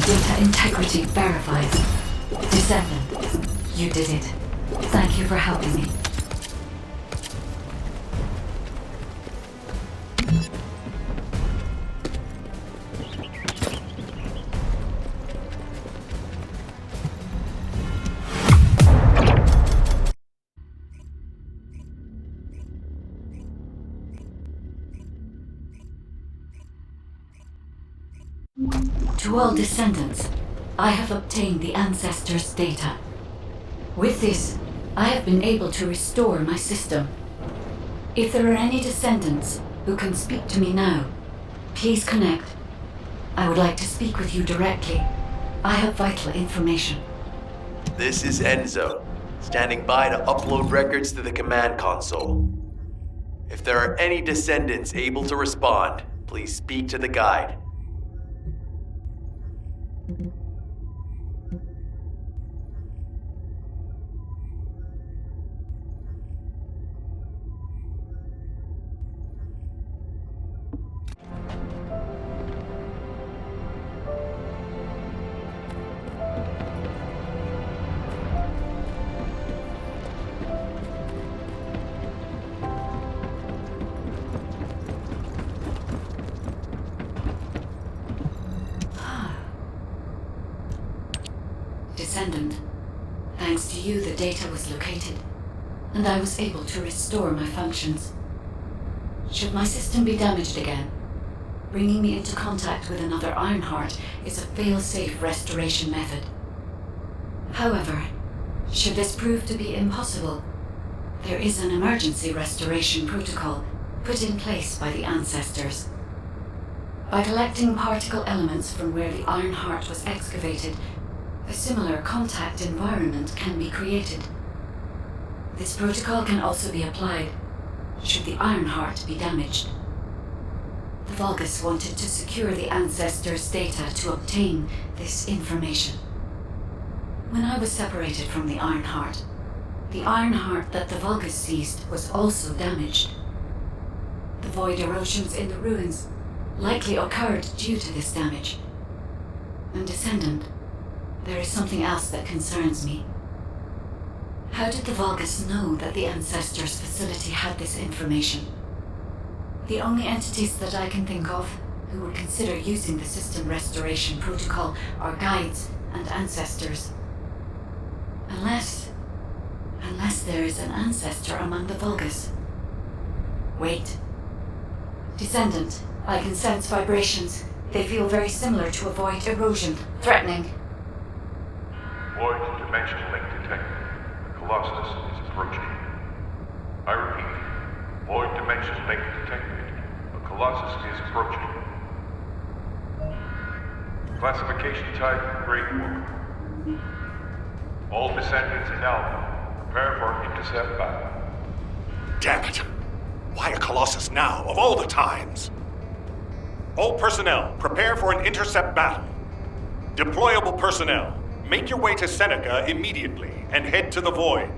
Data integrity verified. Descendant, you did it. Thank you for helping me. To all descendants, I have obtained the ancestors' data. With this, I have been able to restore my system. If there are any descendants who can speak to me now, please connect. I would like to speak with you directly. I have vital information. This is Enzo, standing by to upload records to the command console. If there are any descendants able to respond, please speak to the guide. Descendant, thanks to you the data was located, and I was able to restore my functions. Should my system be damaged again, bringing me into contact with another Ironheart is a fail-safe restoration method. However, should this prove to be impossible, there is an emergency restoration protocol put in place by the ancestors. By collecting particle elements from where the Ironheart was excavated, a similar contact environment can be created. This protocol can also be applied should the Ironheart be damaged. The Vulgus wanted to secure the ancestors' data to obtain this information. When I was separated from the Ironheart that the Vulgus seized was also damaged. The void erosions in the ruins likely occurred due to this damage. And Descendant, there is something else that concerns me. How did the Vulgus know that the Ancestors' facility had this information? The only entities that I can think of who would consider using the system restoration protocol are guides and ancestors. Unless there is an ancestor among the Vulgus. Wait. Descendant, I can sense vibrations. They feel very similar to a void erosion, threatening. Void dimension link detected. The Colossus is approaching. I repeat, void dimension link detected. The Colossus is approaching. Classification type, Great War. All descendants in Alpha, prepare for intercept battle. Damn it! Why a Colossus now, of all the times? All personnel, prepare for an intercept battle. Deployable personnel, make your way to Seneca immediately and head to the Void.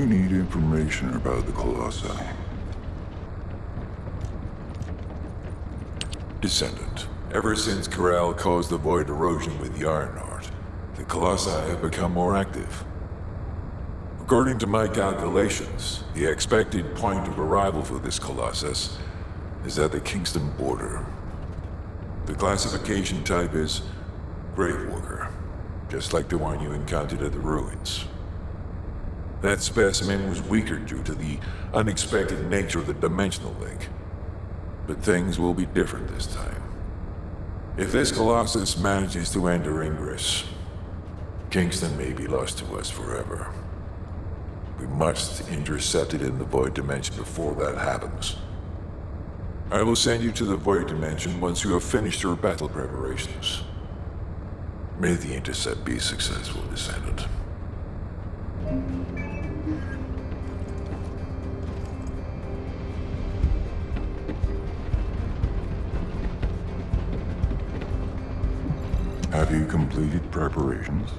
you need information about the Colossi? Descendant, ever since Corral caused the void erosion with the Ironheart, the Colossi have become more active. According to my calculations, the expected point of arrival for this Colossus is at the Kingston border. The classification type is Gravewalker, just like the one you encountered at the ruins. That specimen was weaker due to the unexpected nature of the dimensional link. But things will be different this time. If this Colossus manages to enter Ingris, Kingston may be lost to us forever. We must intercept it in the Void Dimension before that happens. I will send you to the Void Dimension once you have finished your battle preparations. May the intercept be successful, Descendant. Have you completed preparations?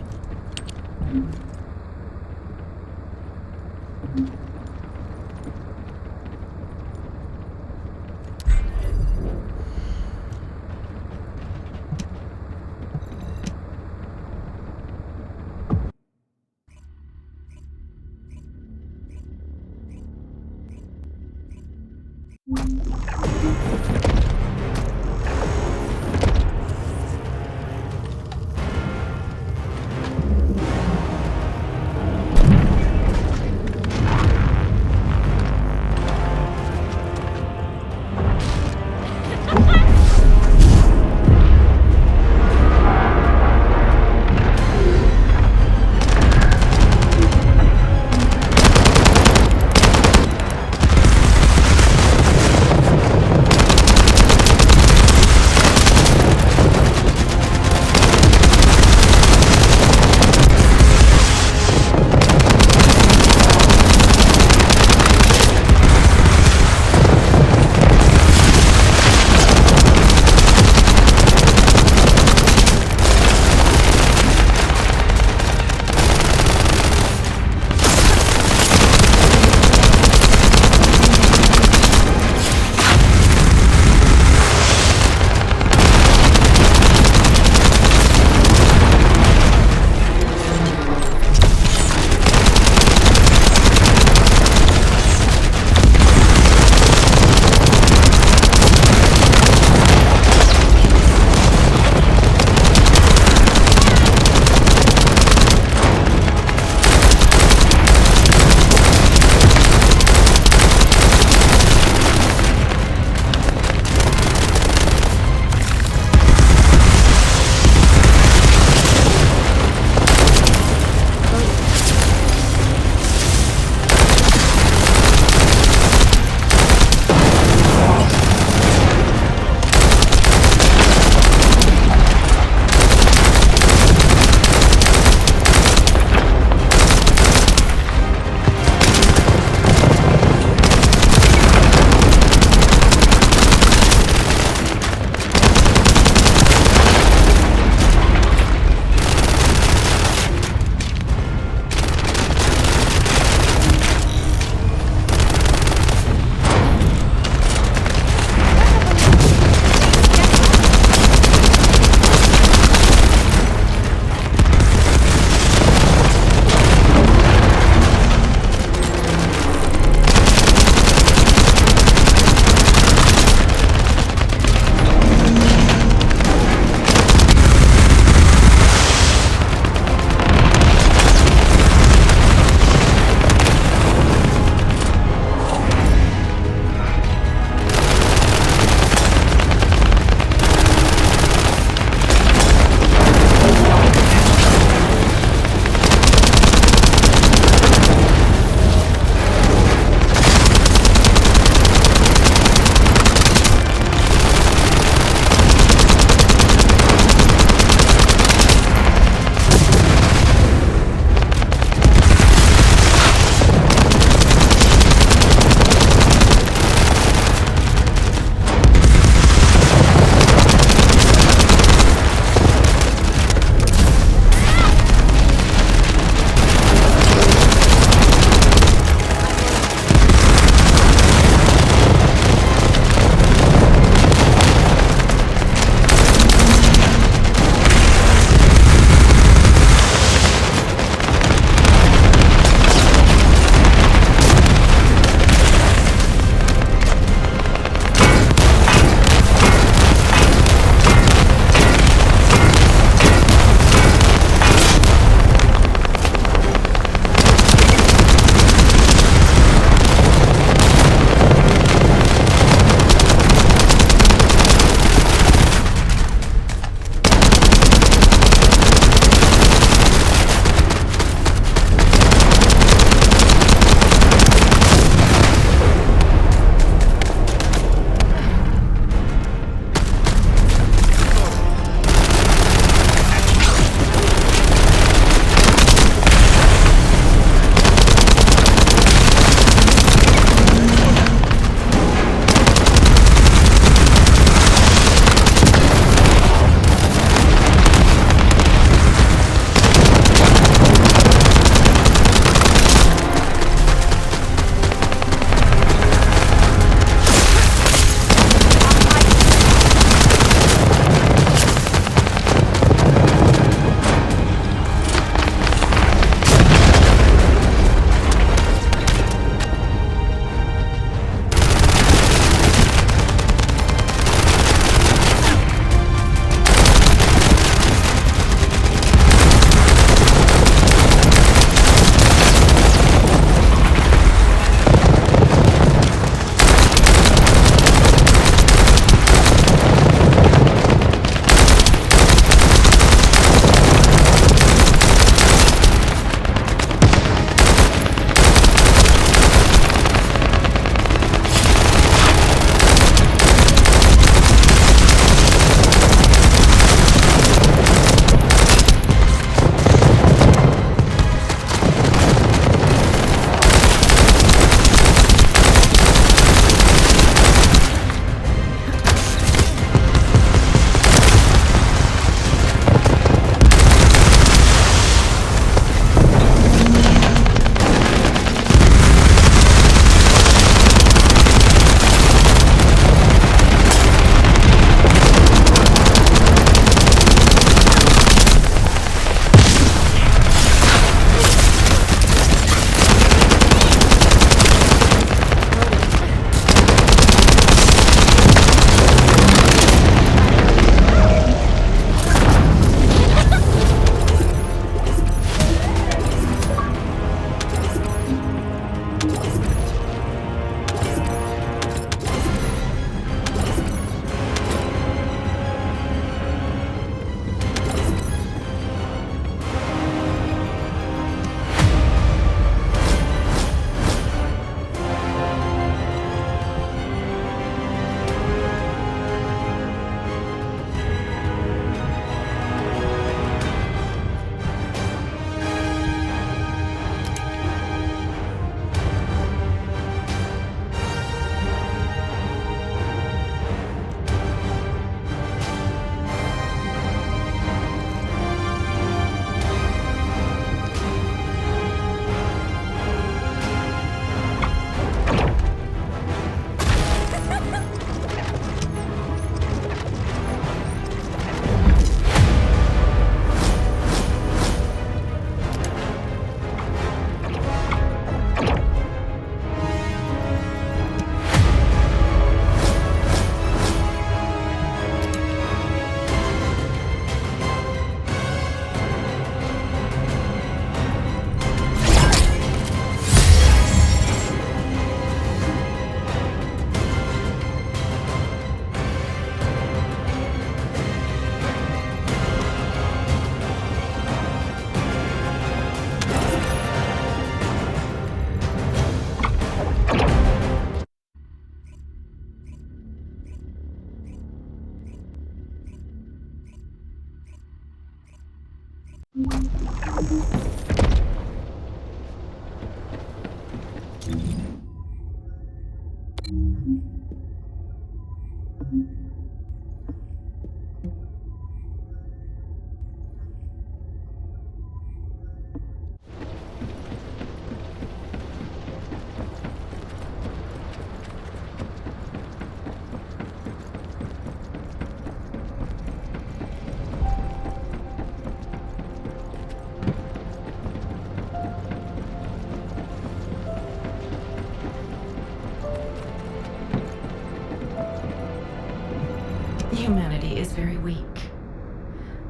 Humanity is very weak.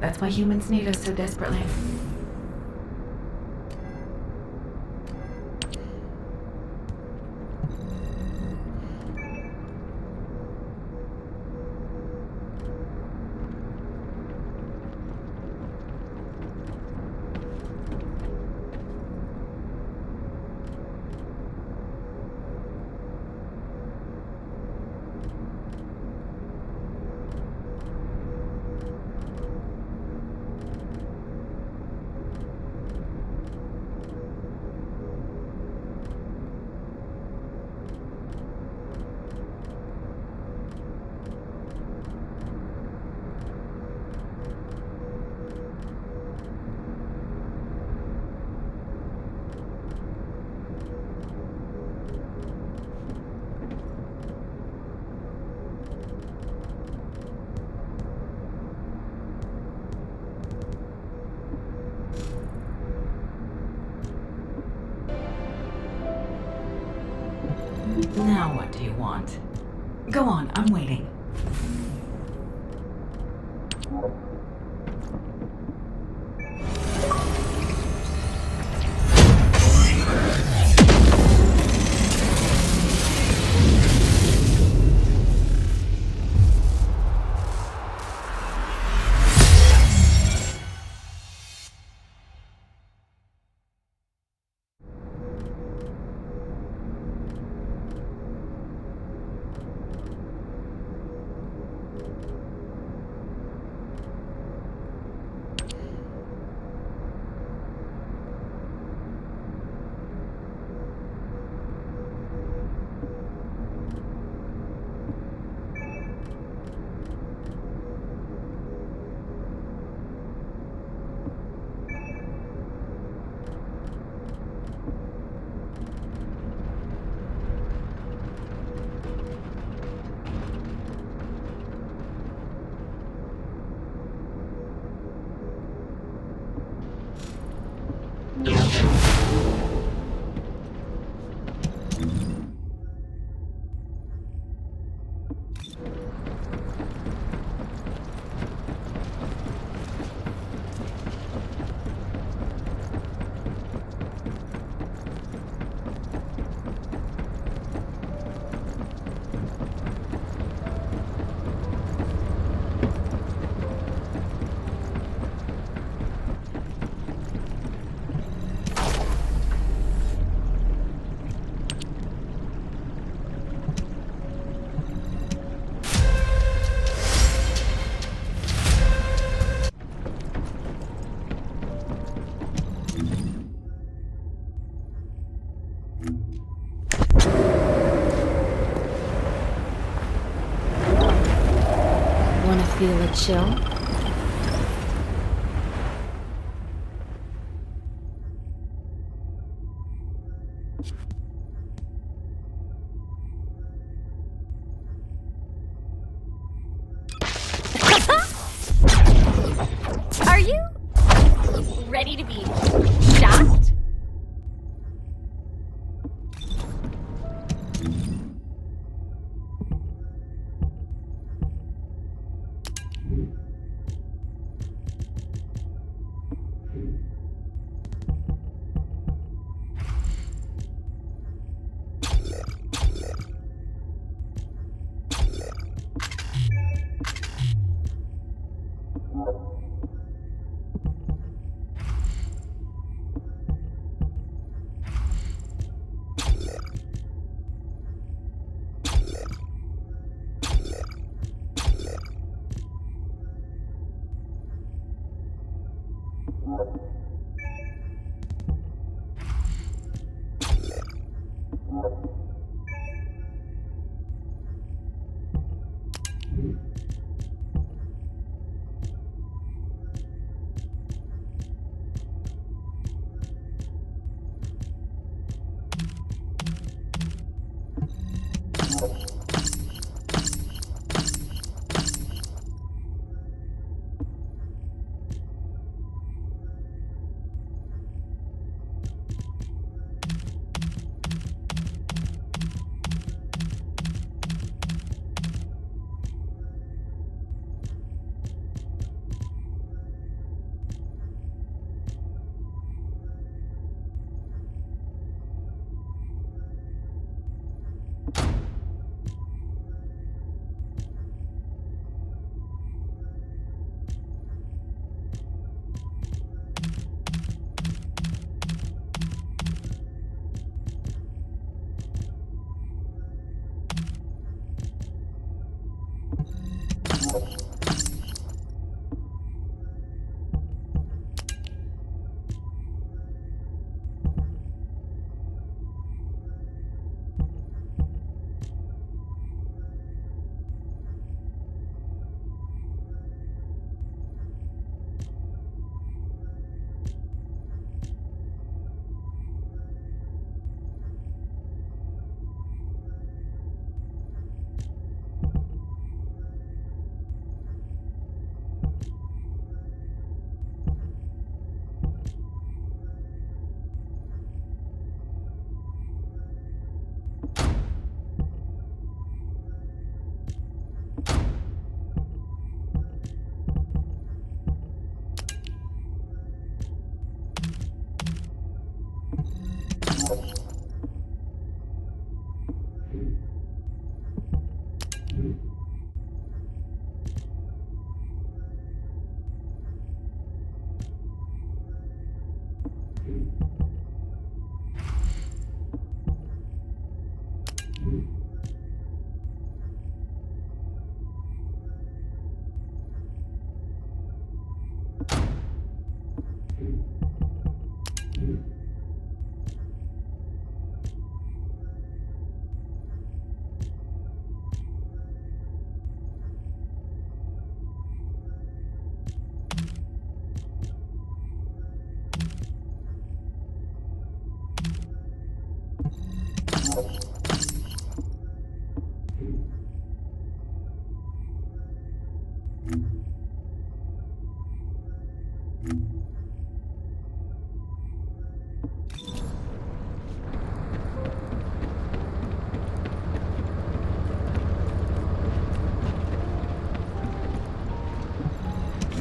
That's why humans need us so desperately. Now what do you want? Go on, I'm waiting. Feel a chill? Are you ready to be shocked?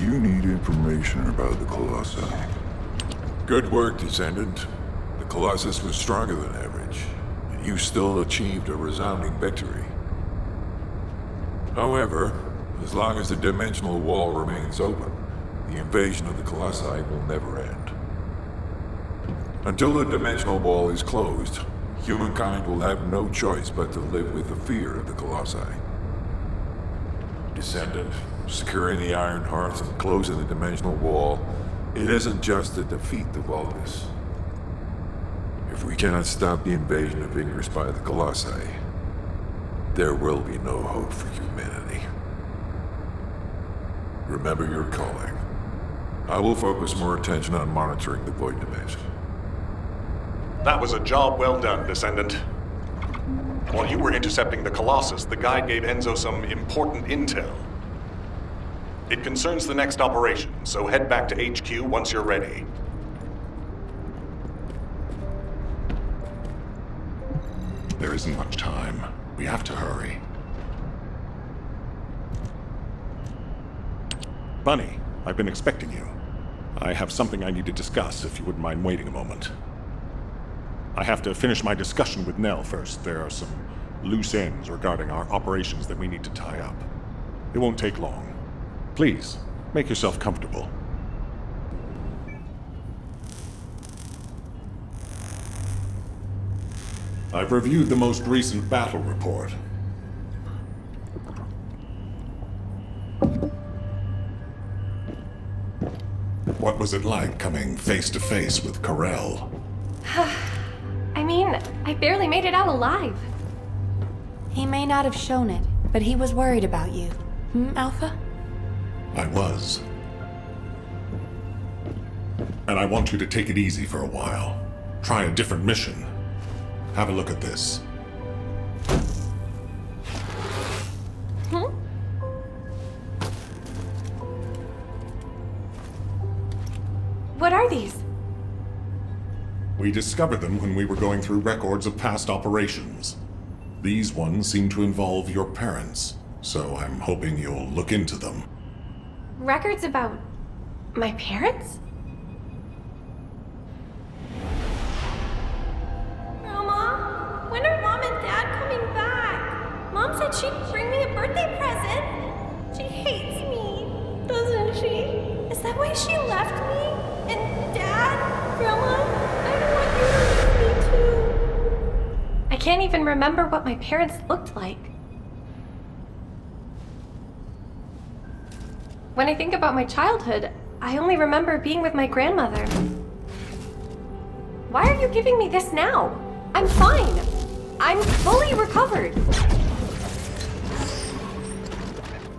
You need information about the Colossi. Good work, Descendant. The Colossus was stronger than average, and you still achieved a resounding victory. However, as long as the dimensional wall remains open, the invasion of the Colossi will never end. Until the dimensional wall is closed, humankind will have no choice but to live with the fear of the Colossi. Descendant, securing the Iron Hearts and closing the dimensional wall, it isn't just to defeat the Vulgus. If we cannot stop the invasion of Ingris by the Colossi, there will be no hope for humanity. Remember your calling. I will focus more attention on monitoring the Void Dimension. That was a job well done, Descendant. While you were intercepting the Colossus, the guide gave Enzo some important intel. It concerns the next operation, so head back to HQ once you're ready. There isn't much time. We have to hurry. Bunny, I've been expecting you. I have something I need to discuss, if you wouldn't mind waiting a moment. I have to finish my discussion with Nell first. There are some loose ends regarding our operations that we need to tie up. It won't take long. Please, make yourself comfortable. I've reviewed the most recent battle report. What was it like coming face to face with Karel? I mean, I barely made it out alive. He may not have shown it, but he was worried about you. Alpha? I was. And I want you to take it easy for a while. Try a different mission. Have a look at this. What are these? We discovered them when we were going through records of past operations. These ones seem to involve your parents, so I'm hoping you'll look into them. Records about my parents? Grandma, when are Mom and Dad coming back? Mom said she'd bring me a birthday present. She hates me, doesn't she? Is that why she left me? And Dad? Grandma? I don't want you to leave me too. I can't even remember what my parents looked like. When I think about my childhood, I only remember being with my grandmother. Why are you giving me this now? I'm fine. I'm fully recovered.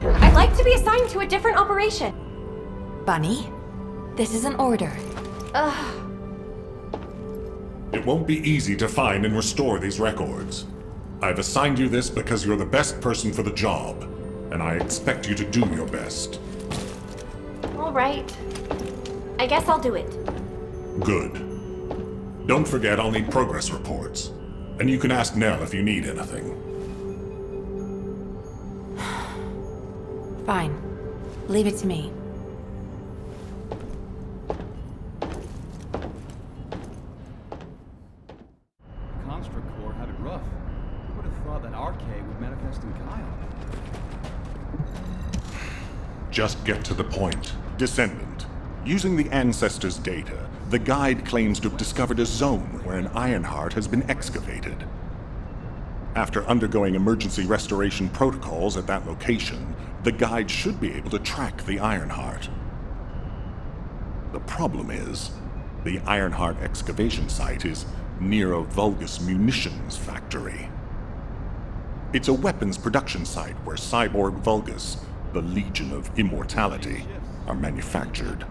I'd like to be assigned to a different operation. Bunny, this is an order. Ugh. It won't be easy to find and restore these records. I've assigned you this because you're the best person for the job, and I expect you to do your best. All right. I guess I'll do it. Good. Don't forget, I'll need progress reports. And you can ask Nell if you need anything. Fine. Leave it to me. Construct Corps have it rough. Who would have thought that RK would manifest in Kyle? Just get to the point. Descendant. Using the Ancestors' data, the Guide claims to have discovered a zone where an Ironheart has been excavated. After undergoing emergency restoration protocols at that location, the Guide should be able to track the Ironheart. The problem is, the Ironheart excavation site is near a Vulgus munitions factory. It's a weapons production site where cyborg Vulgus, the Legion of Immortality, are manufactured.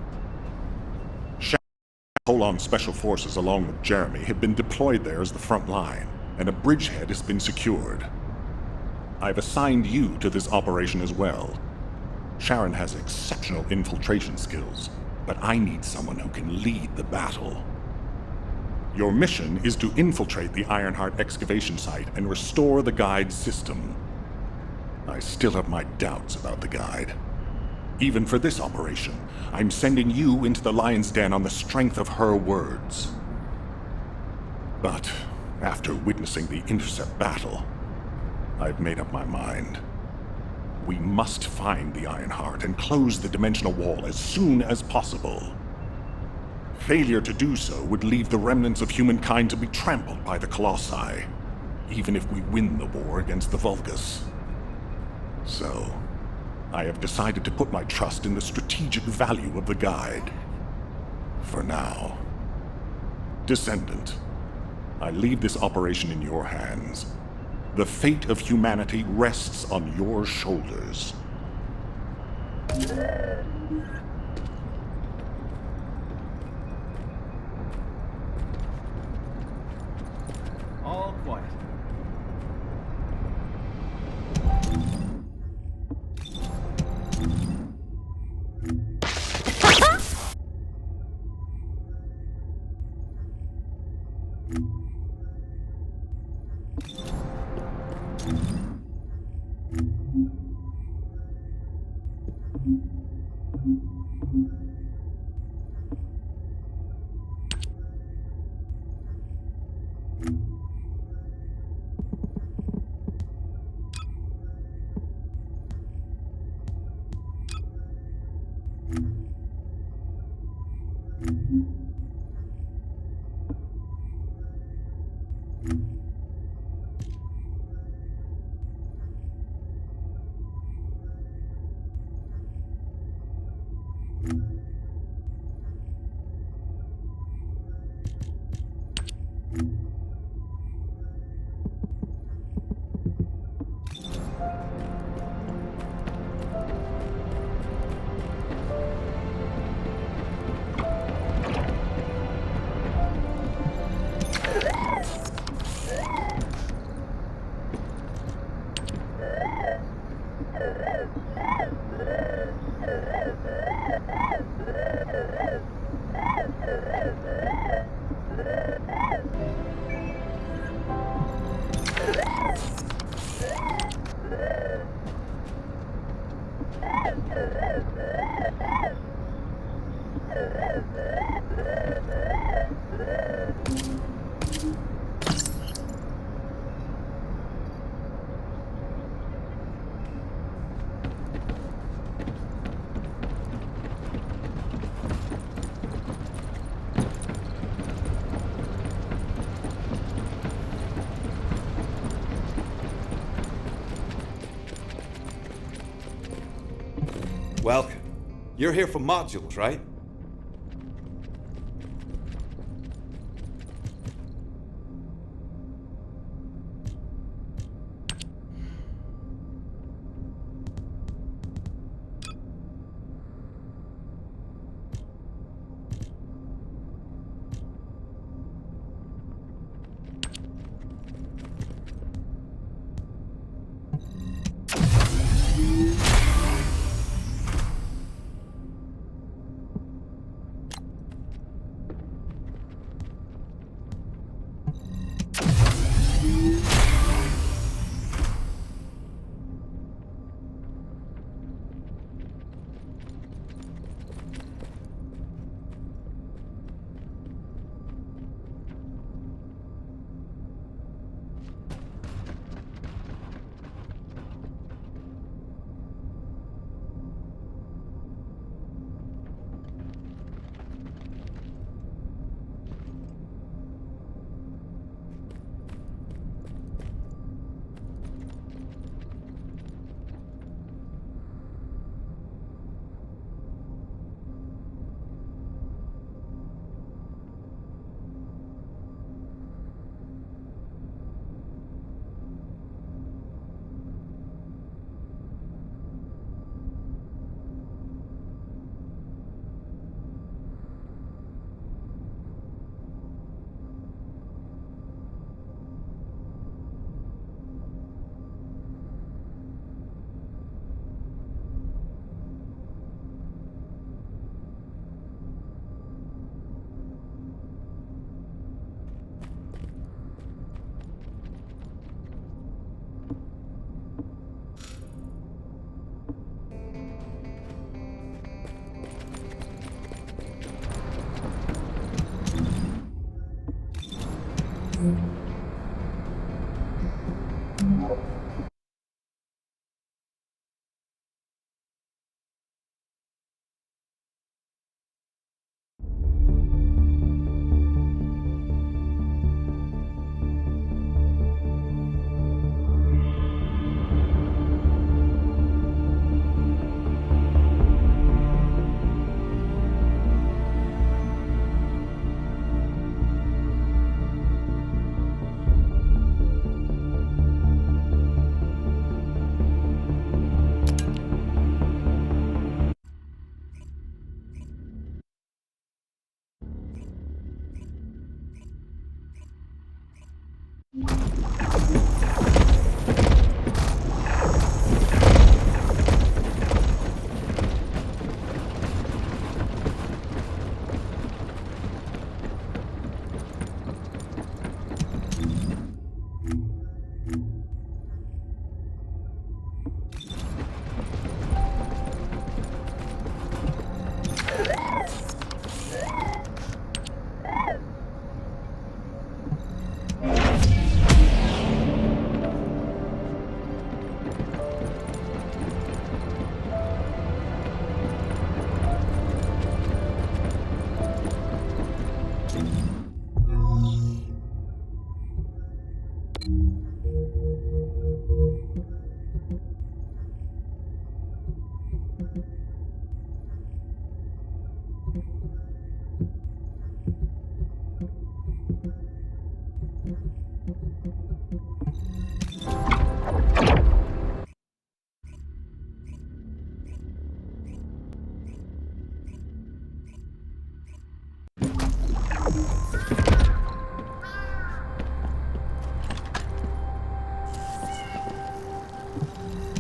Colon Special Forces along with Jeremy have been deployed there as the front line, and a bridgehead has been secured. I've assigned you to this operation as well. Sharon has exceptional infiltration skills, but I need someone who can lead the battle. Your mission is to infiltrate the Ironheart excavation site and restore the Guide's system. I still have my doubts about the Guide. Even for this operation, I'm sending you into the Lion's Den on the strength of her words. But after witnessing the intercept battle, I've made up my mind. We must find the Ironheart and close the dimensional wall as soon as possible. Failure to do so would leave the remnants of humankind to be trampled by the Colossi, even if we win the war against the Vulgus. So, I have decided to put my trust in the strategic value of the Guide. For now. Descendant, I leave this operation in your hands. The fate of humanity rests on your shoulders. All quiet. Welcome. You're here for modules, right?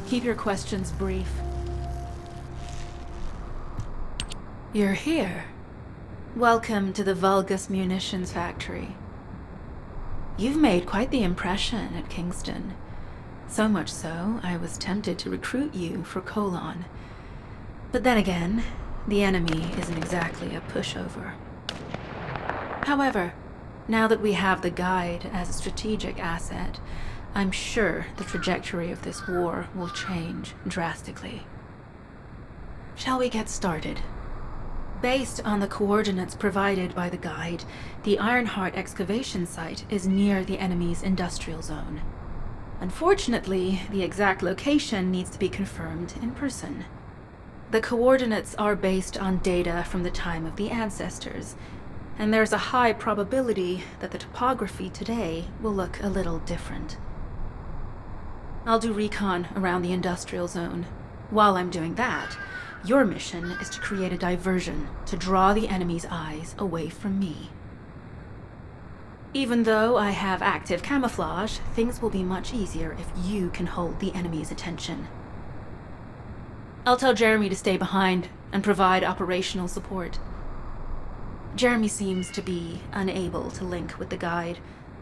Keep your questions brief. You're here. Welcome to the Vulgus Munitions Factory. You've made quite the impression at Kingston. So much so, I was tempted to recruit you for Colon. But then again, The enemy isn't exactly a pushover. However, now that we have the Guide as a strategic asset, I'm sure the trajectory of this war will change drastically. Shall we get started? Based on the coordinates provided by the Guide, the Ironheart excavation site is near the enemy's industrial zone. Unfortunately, the exact location needs to be confirmed in person. The coordinates are based on data from the time of the ancestors, and there's a high probability that the topography today will look a little different. I'll do recon around the industrial zone. While I'm doing that, your mission is to create a diversion to draw the enemy's eyes away from me. Even though I have active camouflage, things will be much easier if you can hold the enemy's attention. I'll tell Jeremy to stay behind and provide operational support. Jeremy seems to be unable to link with the Guide,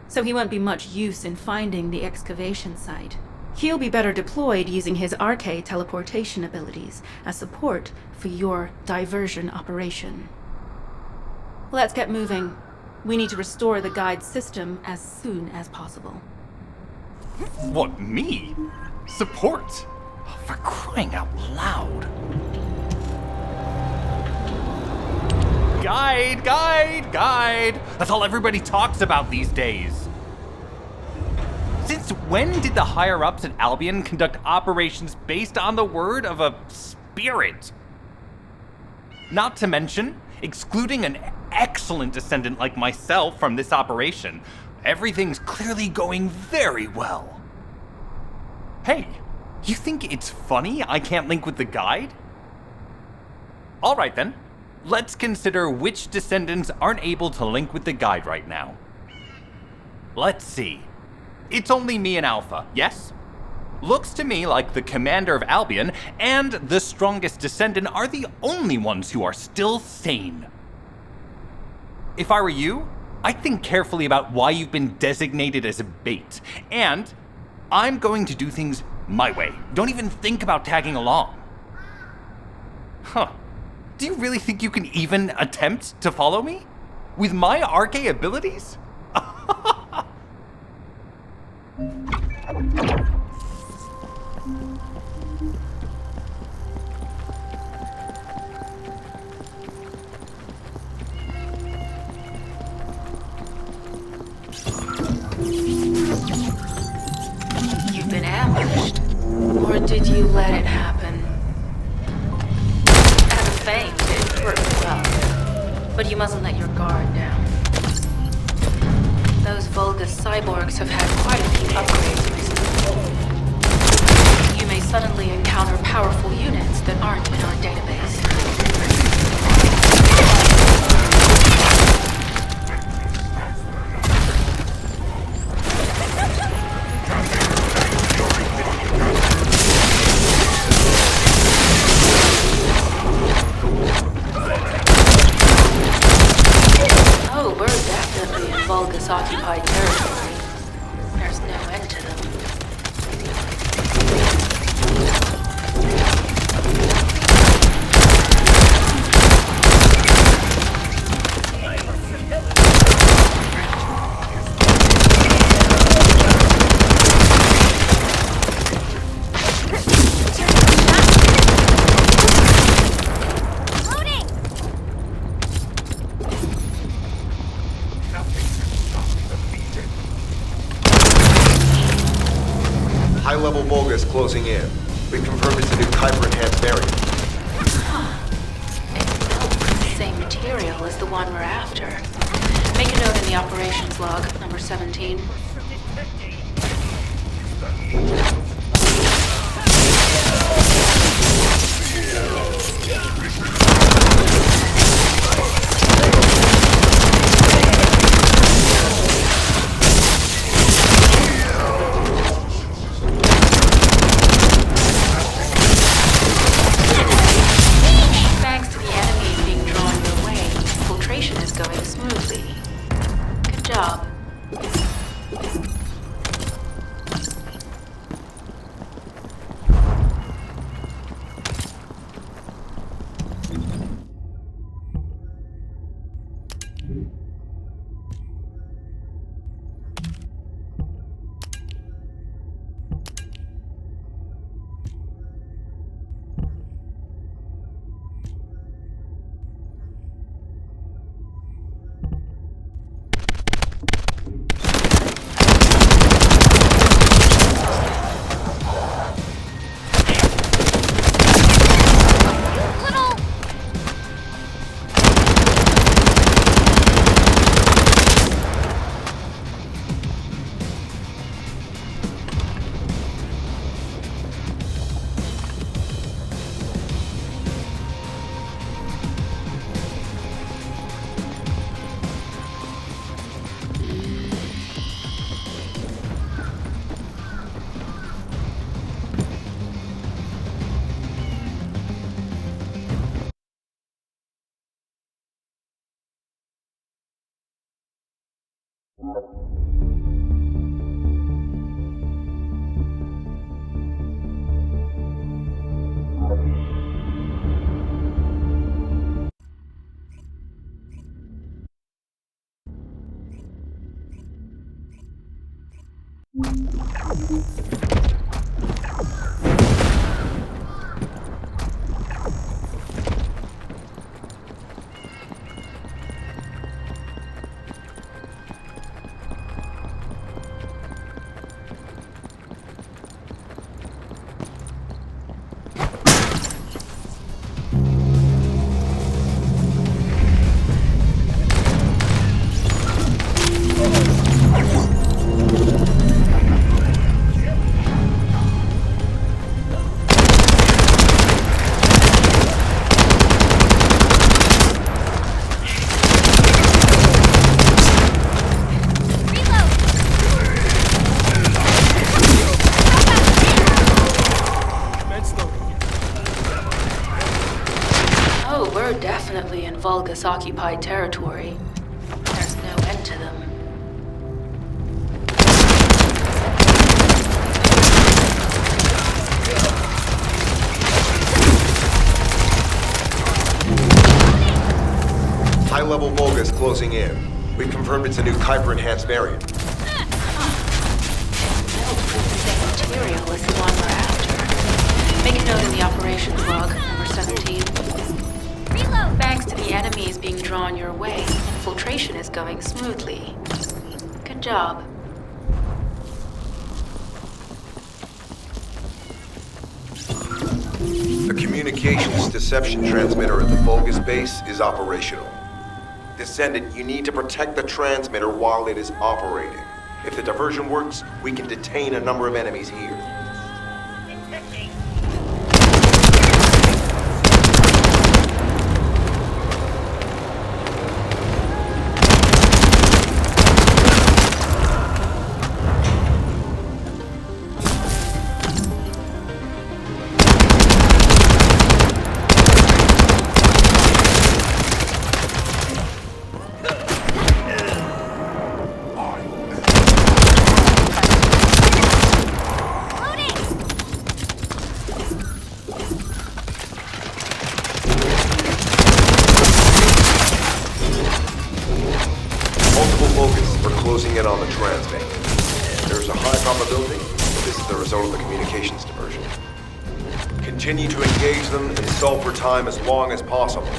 so he won't be much use in finding the excavation site. He'll be better deployed using his RK teleportation abilities as support for your diversion operation. Let's get moving. We need to restore the Guide's system as soon as possible. What, me? Support? Oh, for crying out loud. Guide! That's all everybody talks about these days. Since when did the higher-ups at Albion conduct operations based on the word of a spirit? Not to mention, excluding an excellent descendant like myself from this operation, everything's clearly going very well. Hey, you think it's funny I can't link with the Guide? Alright then, let's consider which descendants aren't able to link with the Guide right now. Let's see. It's only me and Alpha, yes? Looks to me like the commander of Albion and the strongest descendant are the only ones who are still sane. If I were you, I'd think carefully about why you've been designated as a bait, and I'm going to do things my way. Don't even think about tagging along. Huh. Do you really think you can even attempt to follow me? With my RK abilities? You've been ambushed. Or did you let it happen? As a feint, it worked well. But you mustn't let your guard down. Those Vulgus cyborgs have had quite a few upgrades recently. You may suddenly encounter powerful units that aren't in our database. Oh, we're definitely in Vulgus-occupied territory. There's no end to them. High-level Vulgus closing in. We confirmed it's a new Kuiper-enhanced variant. It's built from the same material as the one we're after. Make a note in the operations log, number 17. Thanks to the enemy being drawn your way, infiltration is going smoothly. Good job. Oh, we're definitely in Vulgus-occupied territory. There's no end to them. High-level Vulgus closing in. We've confirmed it's a new Kuiper-enhanced variant. Material is the one we're after. Make a note in the operations log, number 17. Reload! Thanks to the enemies being drawn your way, infiltration is going smoothly. Good job. The communications deception transmitter at the Vulgus base is operational. Descendant, you need to protect the transmitter while it is operating. If the diversion works, we can detain a number of enemies here. Closing in on the transmit. There's a high probability that this is the result of the communications diversion. Continue to engage them and stall for time as long as possible.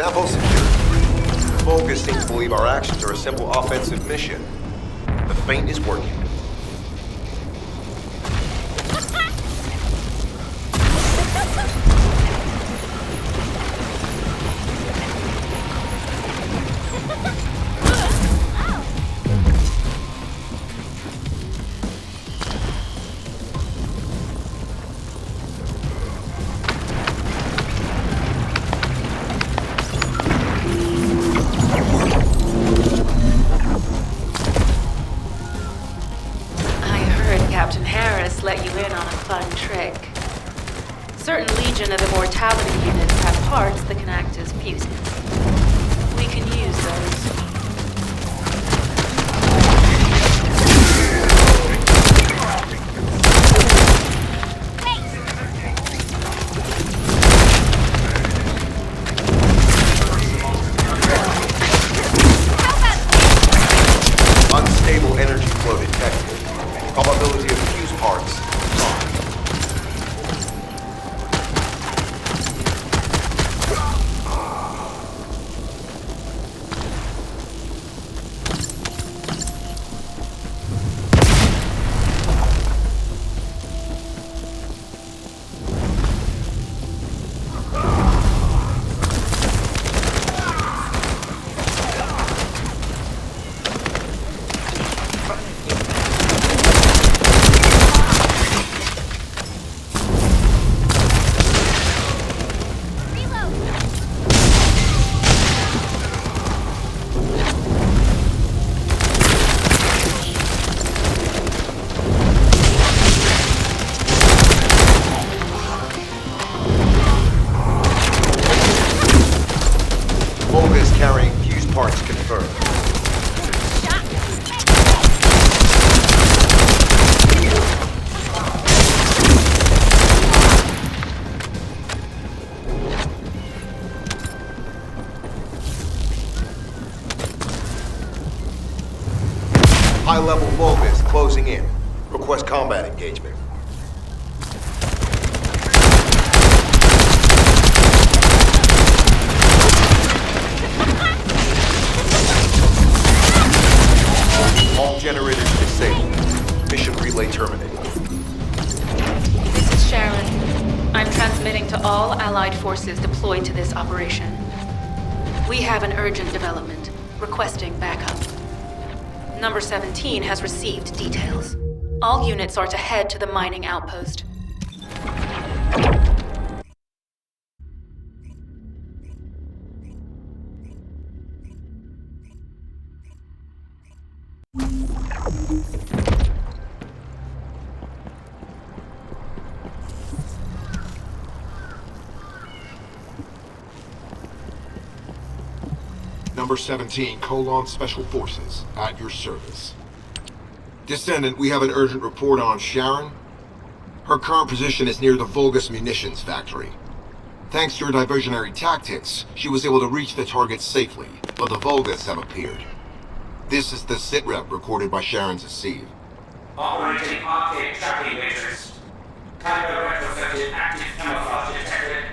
Sample secured. The Vulgus seem to believe our actions are a simple offensive mission. The feint is working. Let you in on a fun trick. Certain Legion of Immortality units have parts that can act as fuses. We can use those. Unstable energy flow detected. Probability of fuse parts. Carrying fuse parts confirmed. High-level Vulgus closing in. Request combat engagement. All generators disabled. Mission relay terminated. This is Sharon. I'm transmitting to all Allied forces deployed to this operation. We have an urgent development, requesting backup. Number 17 has received details. All units are to head to the mining outpost. Number 17, Colon Special Forces, at your service. Descendant, we have an urgent report on Sharon. Her current position is near the Vulgus munitions factory. Thanks to your diversionary tactics, she was able to reach the target safely, but the Vulgus have appeared. This is the sitrep recorded by Sharon's Deceive. Operating arcade tracking matrix. Tango retrofitted active camouflage detected.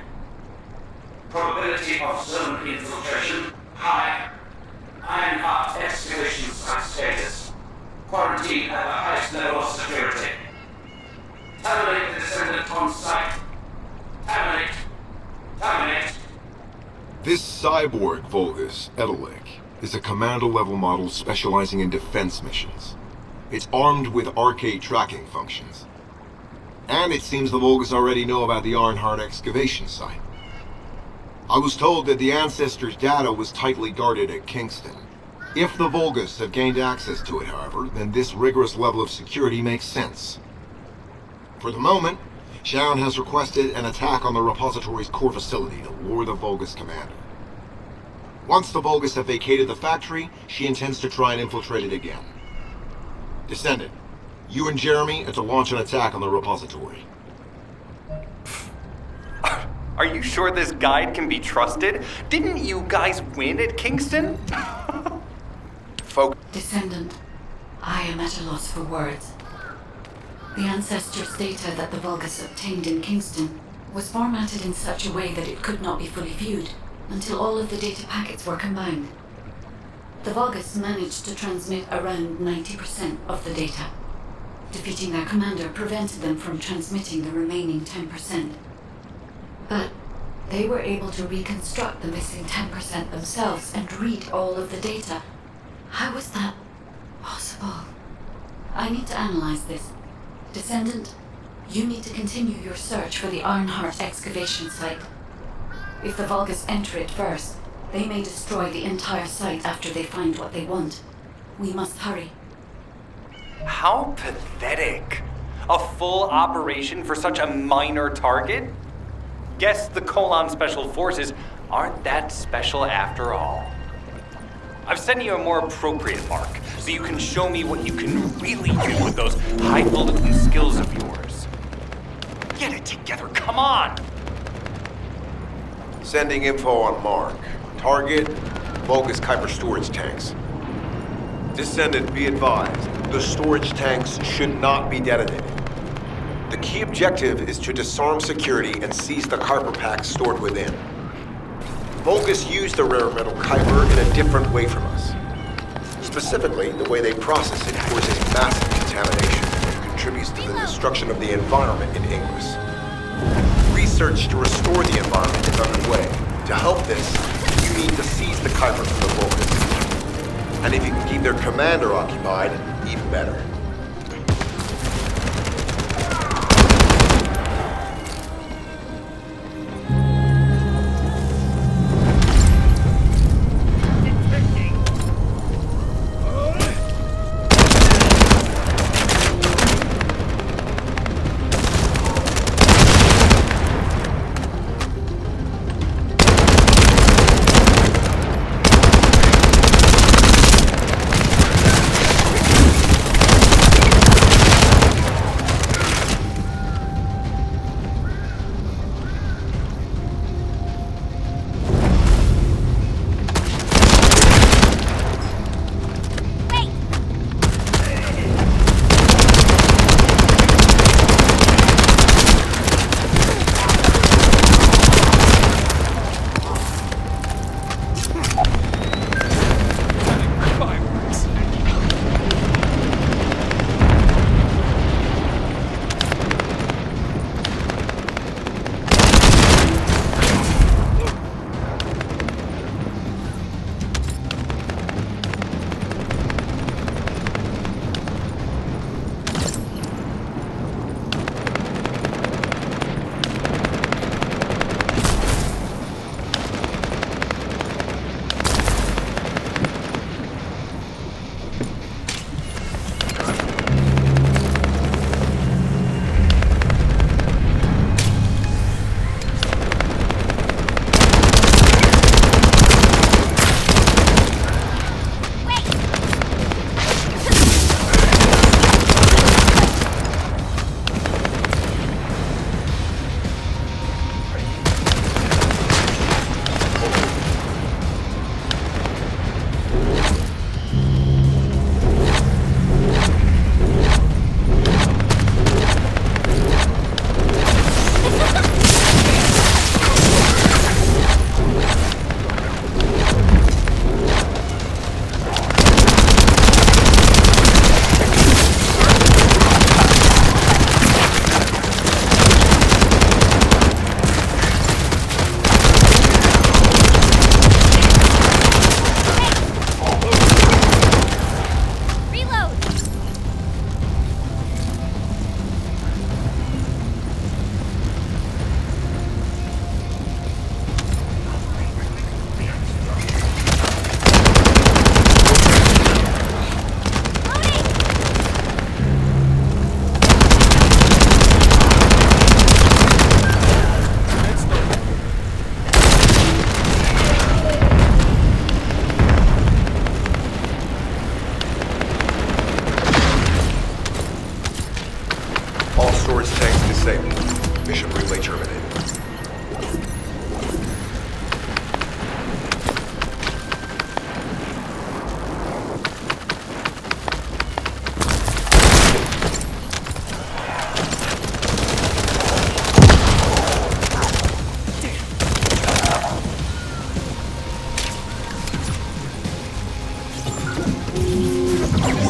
Probability of zone infiltration high. Ironheart excavation site status. Quarantine at the highest level of security. Terminate the Descendant on site. Terminate. Terminate. This cyborg Vulgus, Edelik, is a commando-level model specializing in defense missions. It's armed with arcade tracking functions. And it seems the Vulgus already know about the Ironheart excavation site. I was told that the Ancestors' data was tightly guarded at Kingston. If the Vulgus have gained access to it, however, then this rigorous level of security makes sense. For the moment, Sharon has requested an attack on the repository's core facility to lure the Vulgus commander. Once the Vulgus have vacated the factory, she intends to try and infiltrate it again. Descendant, you and Jeremy are to launch an attack on the repository. Are you sure this guide can be trusted? Didn't you guys win at Kingston? Descendant, I am at a loss for words. The Ancestors' data that the Vulgus obtained in Kingston was formatted in such a way that it could not be fully viewed. until all of the data packets were combined. The Vulgus managed to transmit around 90% of the data. Defeating their commander prevented them from transmitting the remaining 10%. But they were able to reconstruct the missing 10% themselves and read all of the data. How was that possible? I need to analyze this. Descendant, you need to continue your search for the Ironheart excavation site. If the Vulgus enter it first, they may destroy the entire site after they find what they want. We must hurry. How pathetic. A full operation for such a minor target? Guess the Colon Special Forces aren't that special after all. I've sent you a more appropriate mark, so you can show me what you can really do with those highfalutin skills of yours. Get it together, come on! Sending info on mark. Target, Vulgus Kuiper storage tanks. Descendant, be advised, the storage tanks should not be detonated. The key objective is to disarm security and seize the Kuiper packs stored within. Vulgus use the rare metal Kuiper in a different way from us. Specifically, the way they process it causes massive contamination and contributes to the destruction of the environment in Ingris. Research to restore the environment is underway. To help this, you need to seize the Kuiper from the Vulgus. And if you can keep their commander occupied, even better.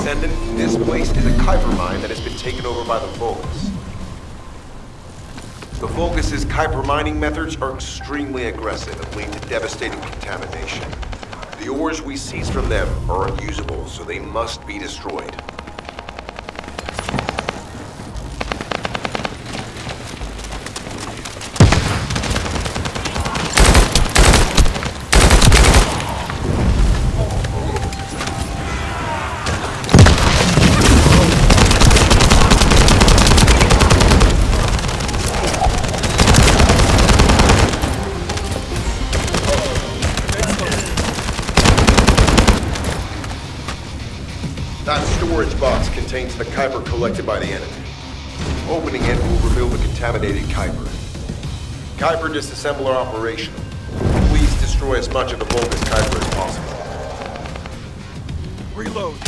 Descendant, this place is a Kuiper mine that has been taken over by the Vulgus. The Vulgus' Kuiper mining methods are extremely aggressive and lead to devastating contamination. The ores we seize from them are unusable, so they must be destroyed. That storage box contains the Kuiper collected by the enemy. Opening it will reveal the contaminated Kuiper. Kuiper disassembler operational. Please destroy as much of the Vulgus Kuiper as possible. Reload.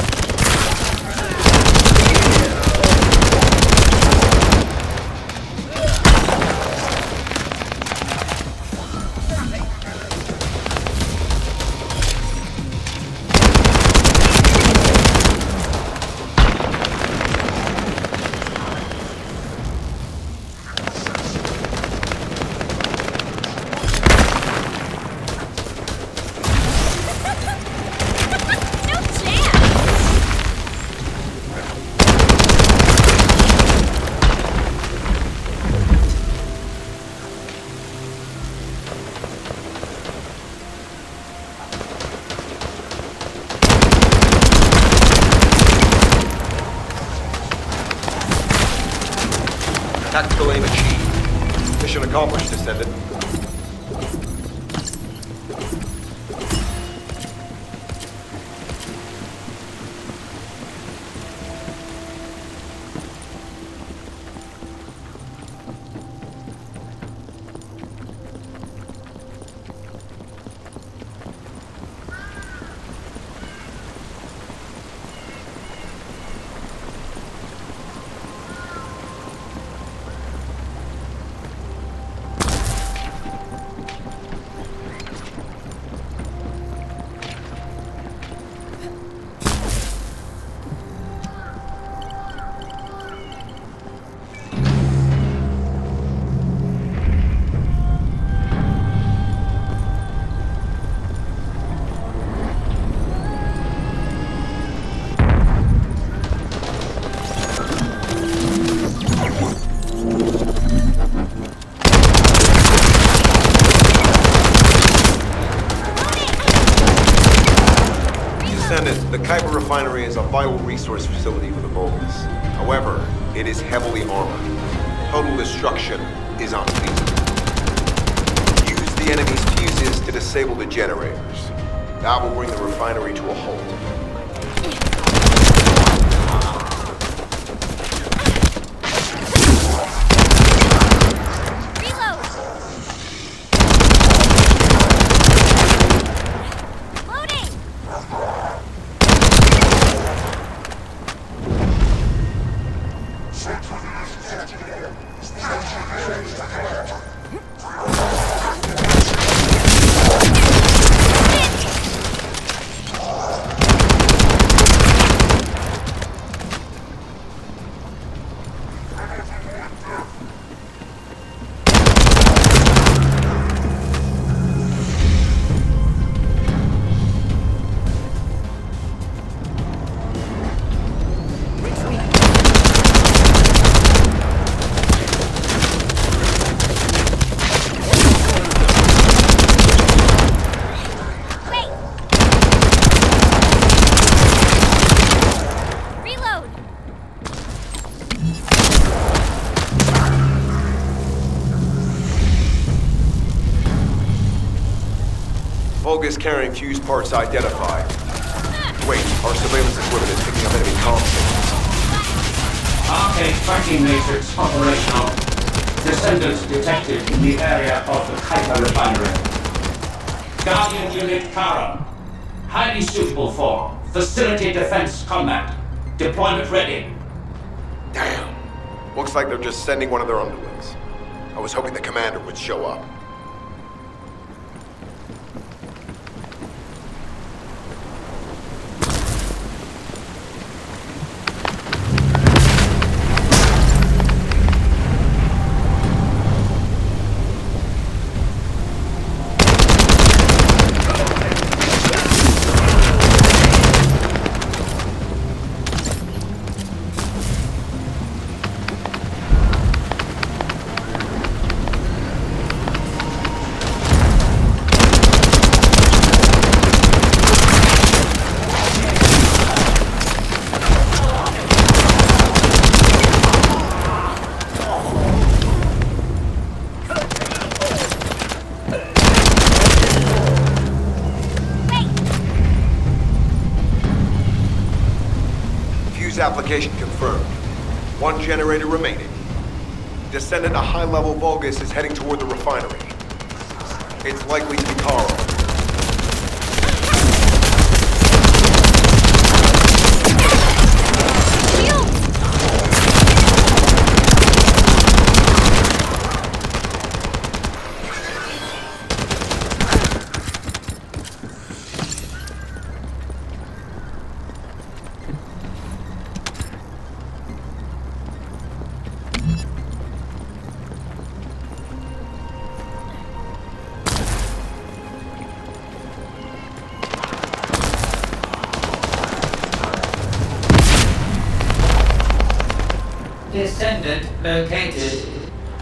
Tactical aim achieved. Mission accomplished, Descendant. The Kuiper refinery is a vital resource facility for the Vulgus. However, it is heavily armored. Total destruction is unfeasible. Use the enemy's fuses to disable the generators. That will bring the refinery to a halt. Vulgus carrying fuse parts identified. Wait, our surveillance equipment is picking up enemy comm signals. Arcade tracking matrix operational. Descendants detected in the area of the Kuiper refinery. Guardian Unit Kara. Highly suitable for facility defense combat. Deployment ready. Damn. Looks like they're just sending one of their underlings. I was hoping the commander would show up. application confirmed. One generator remaining. Descendant, a high-level Vulgus is heading toward the refinery. It's likely to be Carl. Descendant located.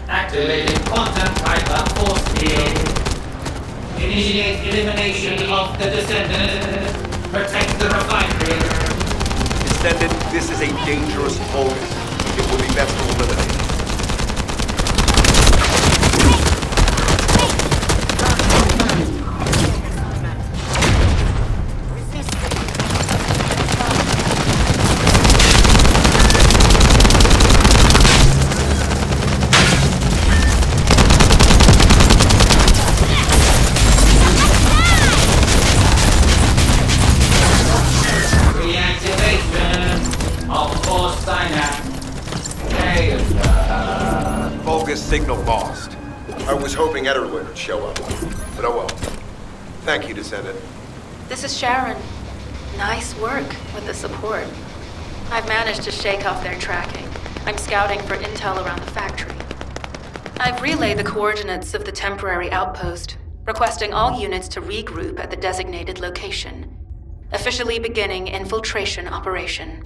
Activated quantum hyper force field. Initiate elimination of the Descendant. Protect the refinery. Descendant, this is a dangerous Vulgus. It would be best to eliminate it. Signal lost. I was hoping Ederlin would show up, but oh well. Thank you, Descendant. This is Sharon. Nice work with the support. I've managed to shake off their tracking. I'm scouting for intel around the factory. I've relayed the coordinates of the temporary outpost, requesting all units to regroup at the designated location. Officially beginning infiltration operation.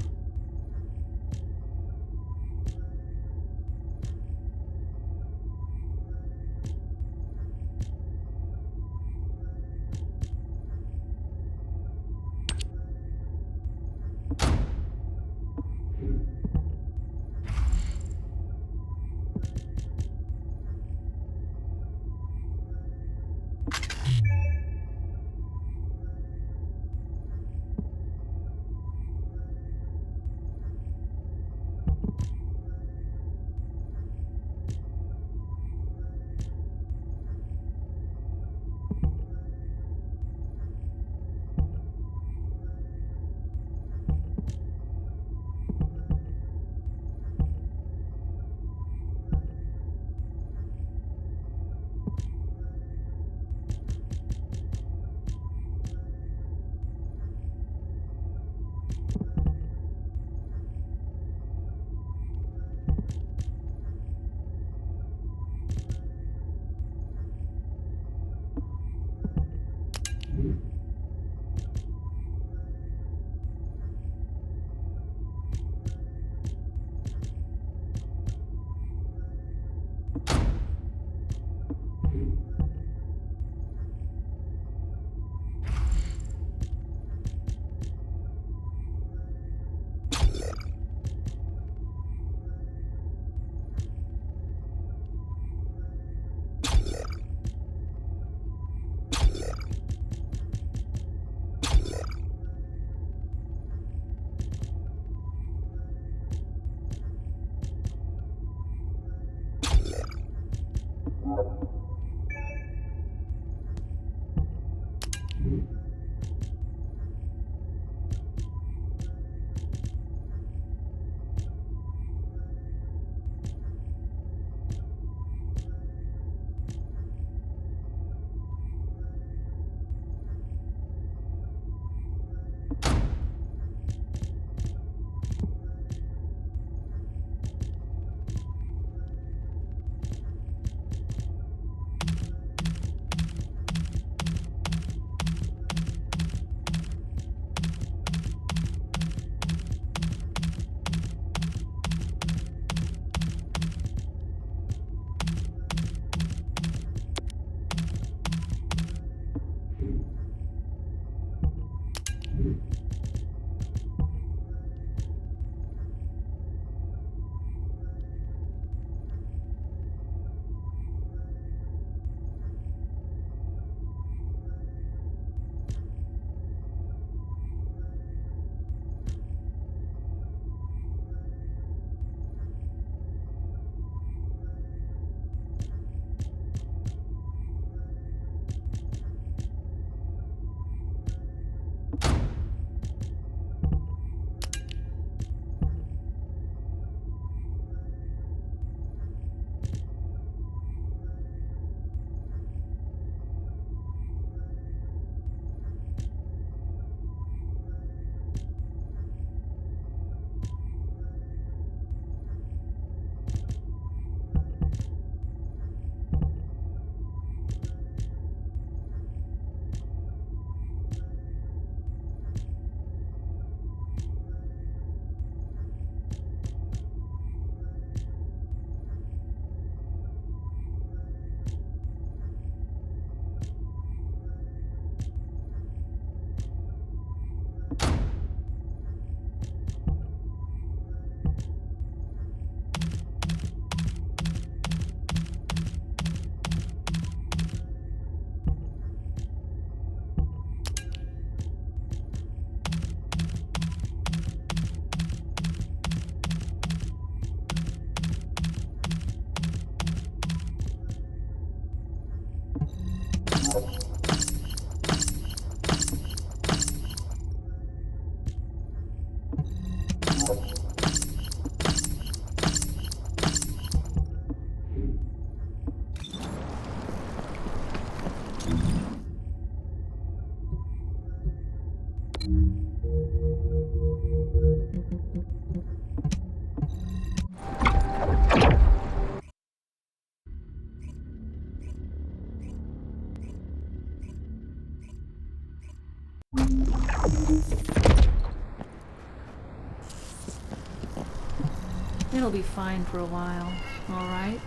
It'll be fine for a while, all right?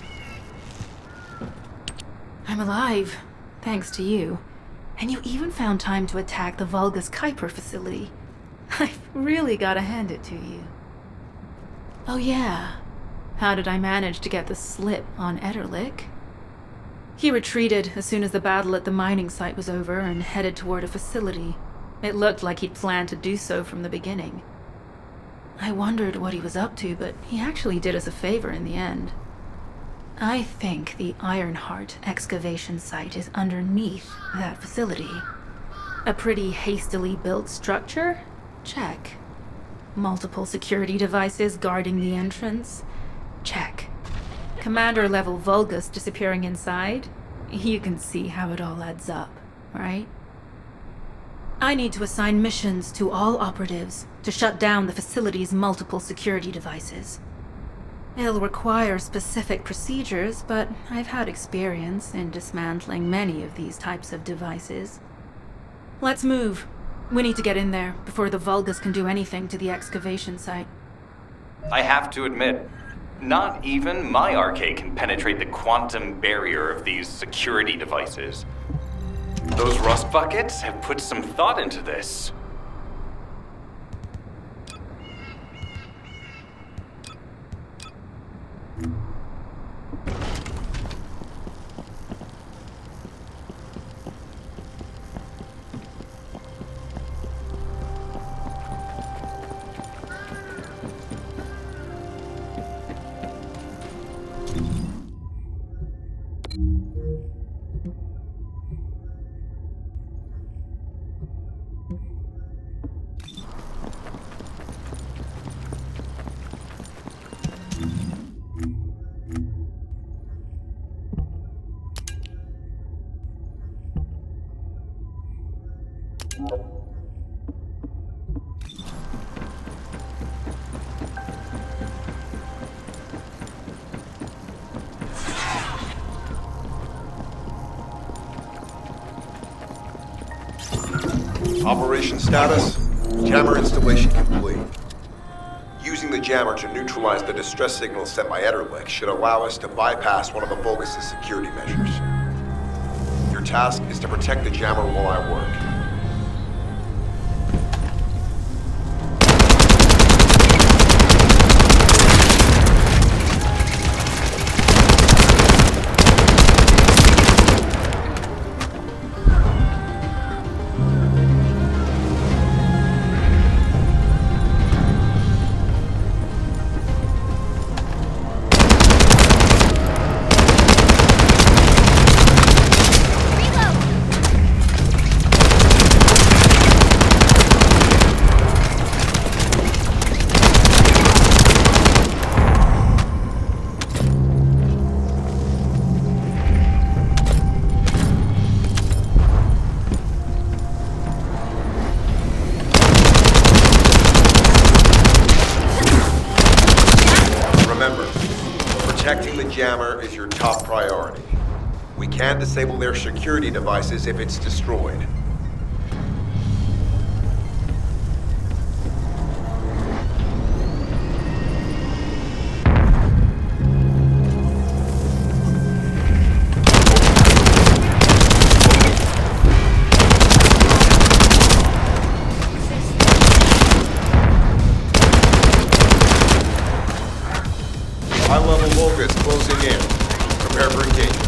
I'm alive, thanks to you. And you even found time to attack the Vulgus Kuiper facility. I've really gotta hand it to you. Oh yeah, how did I manage to get the slip on Ederlich? He retreated as soon as the battle at the mining site was over and headed toward a facility. It looked like he'd planned to do so from the beginning. I wondered what he was up to, but he actually did us a favor in the end. I think the Ironheart excavation site is underneath that facility. A pretty hastily built structure? Check. Multiple security devices guarding the entrance? Check. Commander-level Vulgus disappearing inside? You can see how it all adds up, right? I need to assign missions to all operatives to shut down the facility's multiple security devices. It'll require specific procedures, but I've had experience in dismantling many of these types of devices. Let's move. We need to get in there before the Vulgus can do anything to the excavation site. I have to admit, not even my RK can penetrate the quantum barrier of these security devices. Those rust buckets have put some thought into this. Operation status, jammer installation complete. Using the jammer to neutralize the distress signal sent by Ederlich should allow us to bypass one of the Vulgus' security measures. Your task is to protect the jammer while I work. Protecting the jammer is your top priority. We can't disable their security devices if it's destroyed. High-level Vulgus closing in. Prepare for engagement.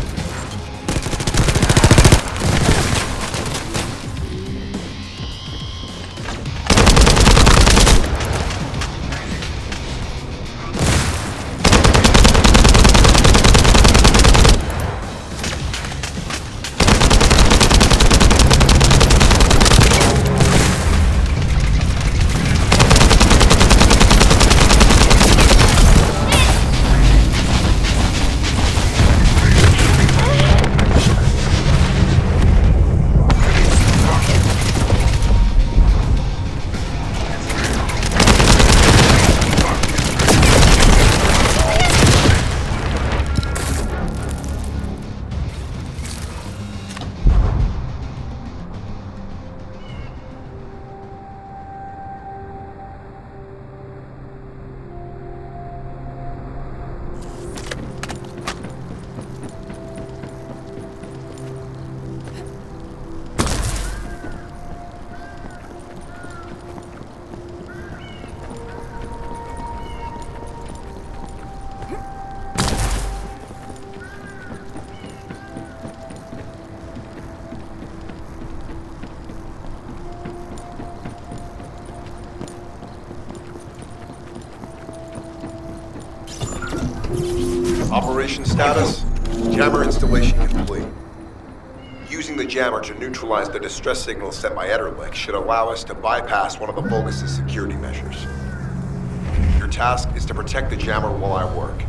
Operation status? Jammer installation complete. Using the jammer to neutralize the distress signal sent by Ederlich should allow us to bypass one of the Vulgus' security measures. Your task is to protect the jammer while I work.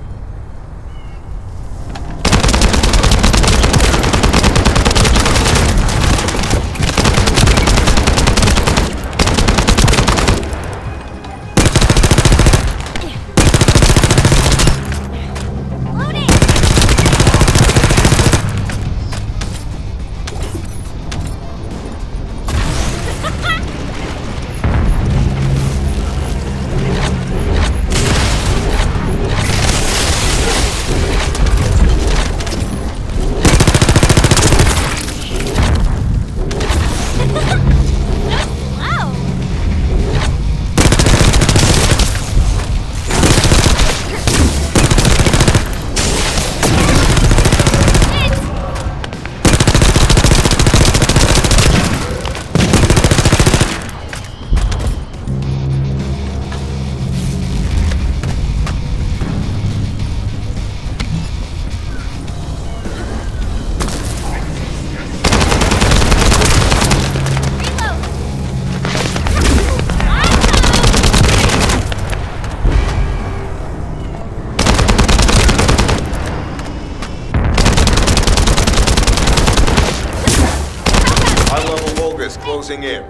Closing in.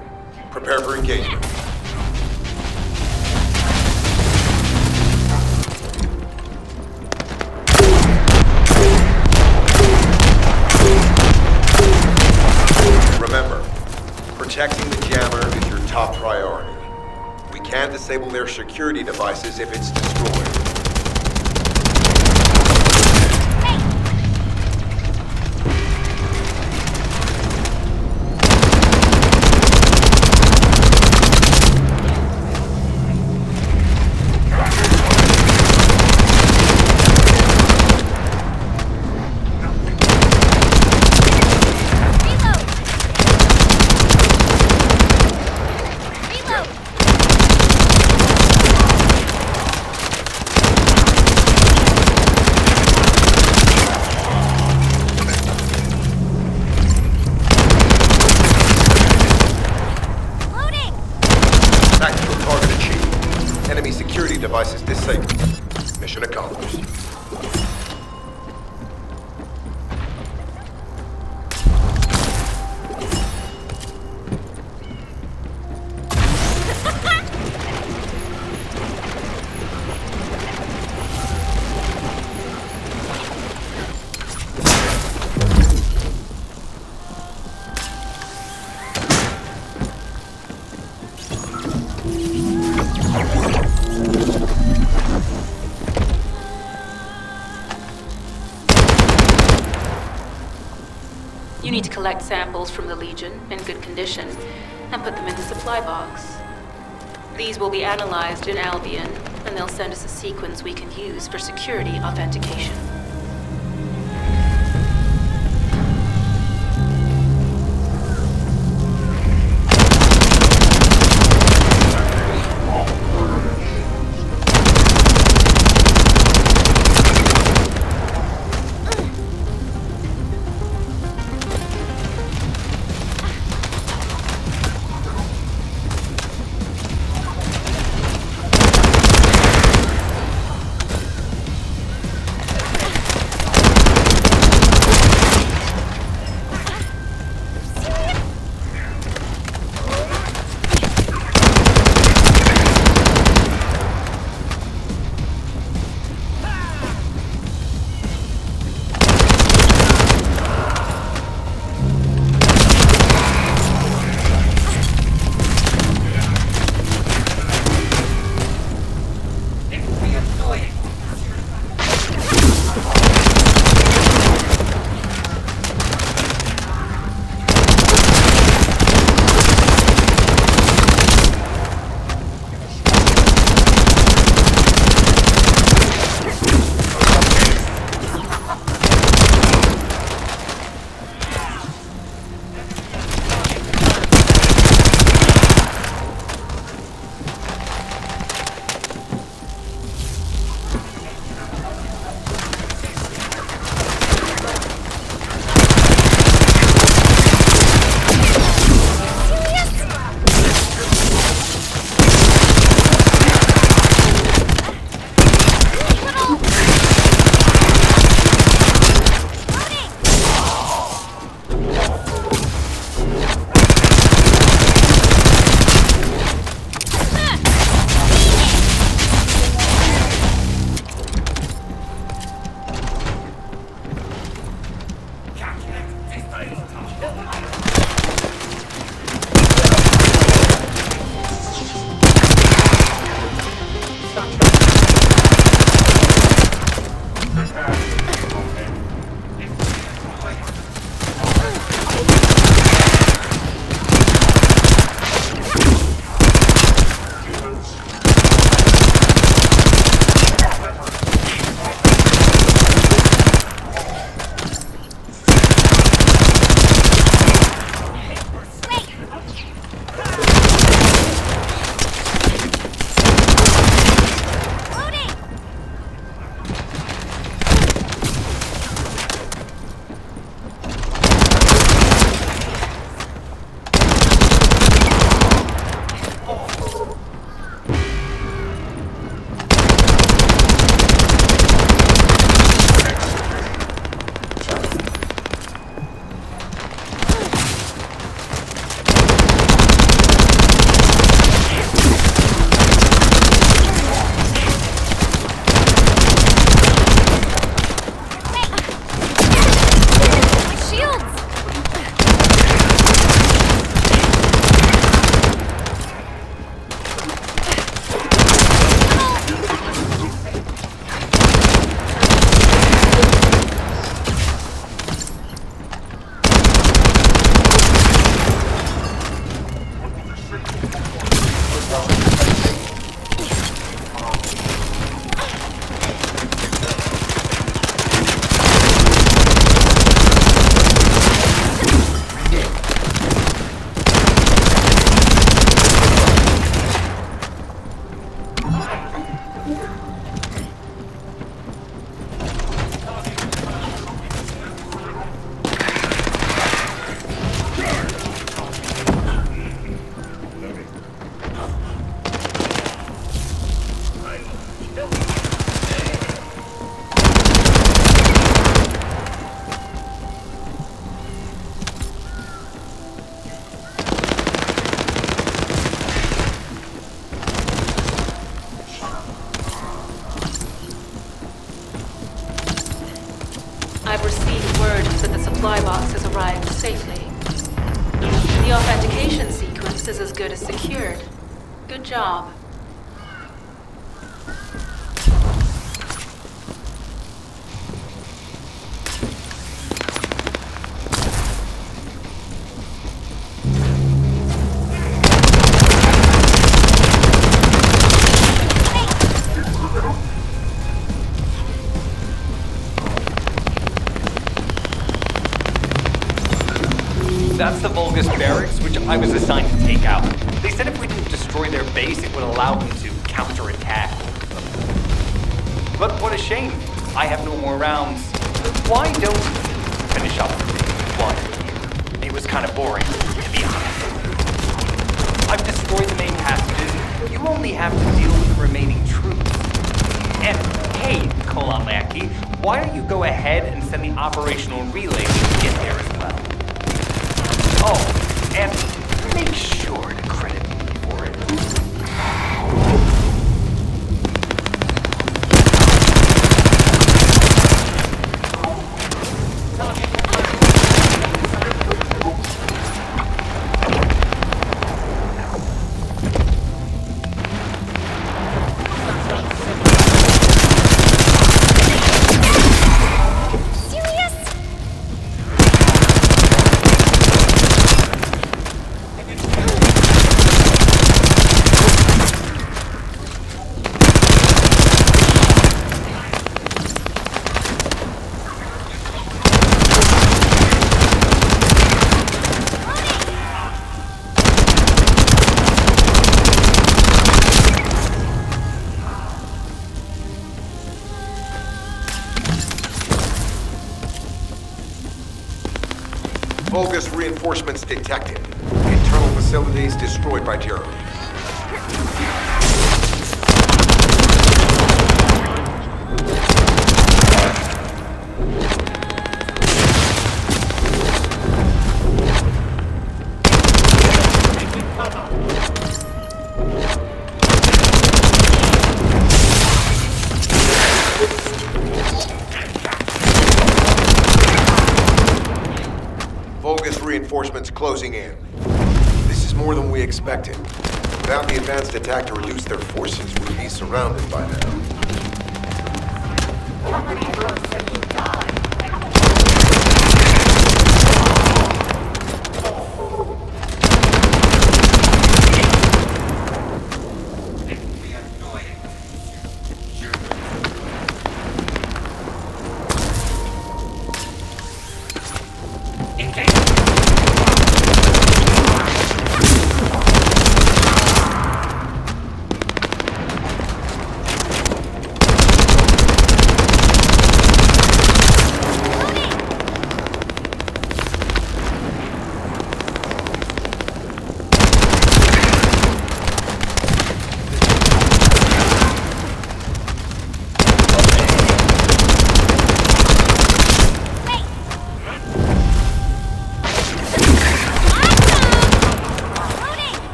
Prepare for engagement. Remember, protecting the jammer is your top priority. We can't disable their security devices if it's destroyed. Devices disabled. Mission accomplished. You need to collect samples from the Legion in good condition and put them in the supply box. These will be analyzed in Albion, and they'll send us a sequence we can use for security authentication. supply box has arrived safely. The authentication sequence is as good as secured. Good job. That's the Vulgus barracks, which I was assigned to take out. They said if we didn't destroy their base, it would allow them to counterattack. But what a shame. I have no more rounds. Why don't you finish up one? It was kind of boring, to be honest. I've destroyed the main passages. You only have to deal with the remaining troops. And hey, Kolamaki, why don't you go ahead and send the operational relay to get there as well? Oh, and make sure to credit me for it. Vulgus reinforcements detected. Internal facilities destroyed by Jeremy. Vulgus reinforcements closing in. This is more than we expected. Without the advanced attack to reduce their forces, we'd be surrounded by now.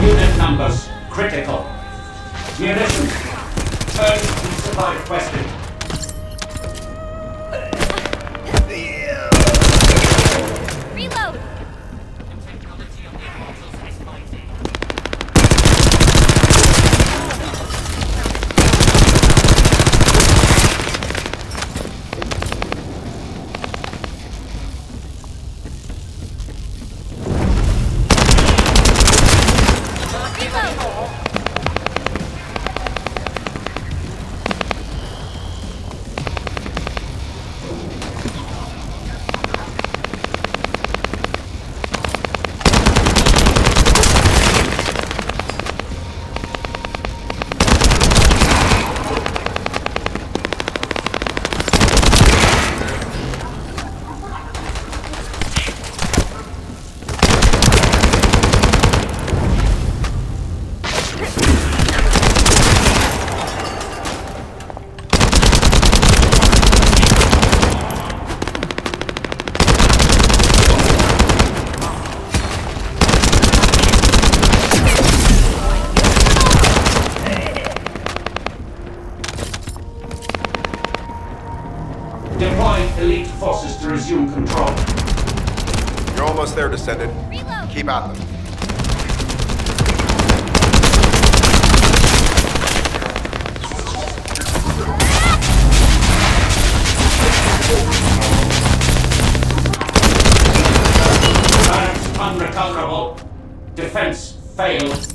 Unit numbers critical. Munitions. Urgently supply requested. Reload! resume control. You're almost there, Descendant. Keep at them. Turret unrecoverable. Defense failed.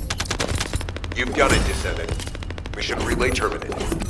You've done it, Descendant. Mission relay terminated.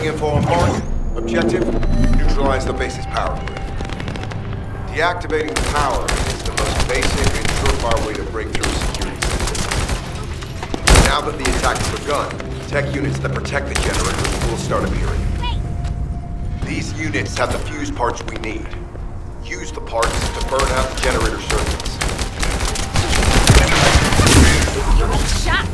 Info on mark. Objective, neutralize the base's power grid. Deactivating the power is the most basic and surefire way to break through security systems. Now that the attack has begun, tech units that protect the generators will start appearing. These units have the fuse parts we need. Use the parts to burn out the generator circuits. Shot!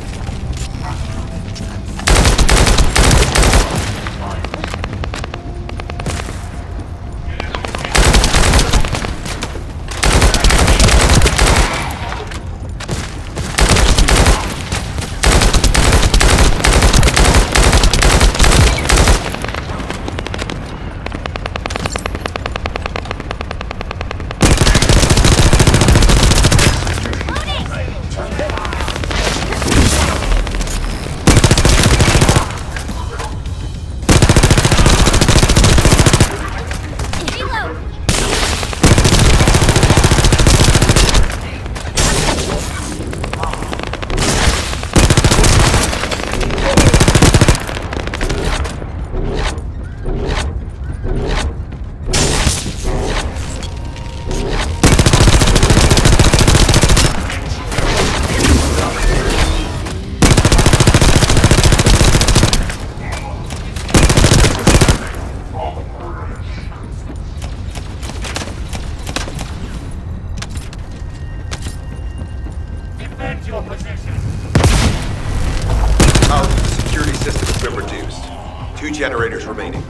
generators remaining.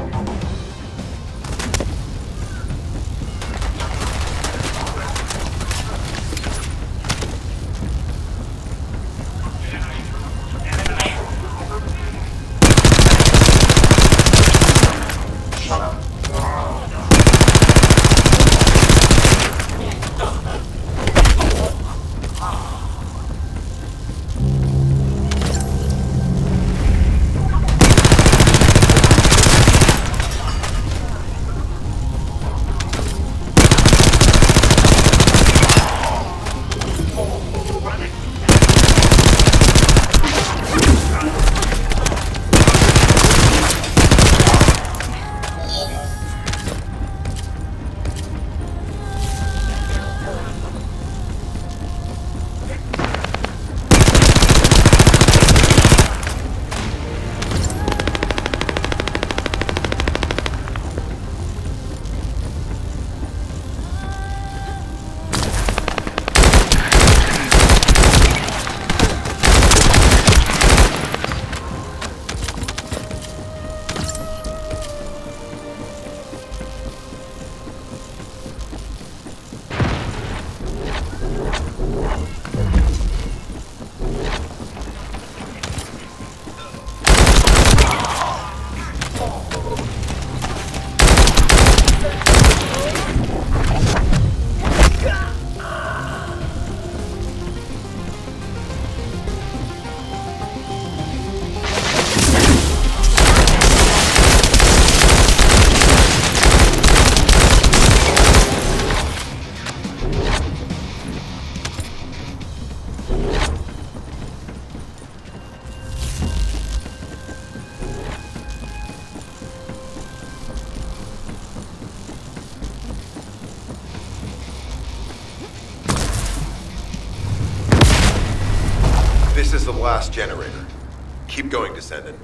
This is the last generator. Keep going, Descendant.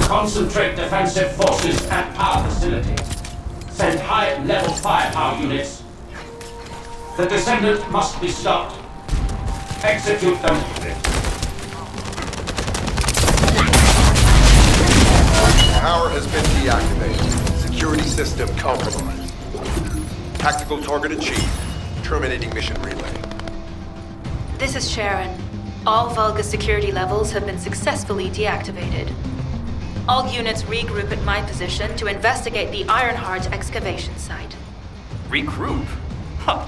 Concentrate defensive forces at our facility. Send high-level firepower units. The Descendant must be stopped. Execute them. Power has been deactivated. Security system compromised. Tactical target achieved. Terminating mission relay. This is Sharon. All Vulgus security levels have been successfully deactivated. All units regroup at my position to investigate the Ironheart's excavation site. Regroup? Huh.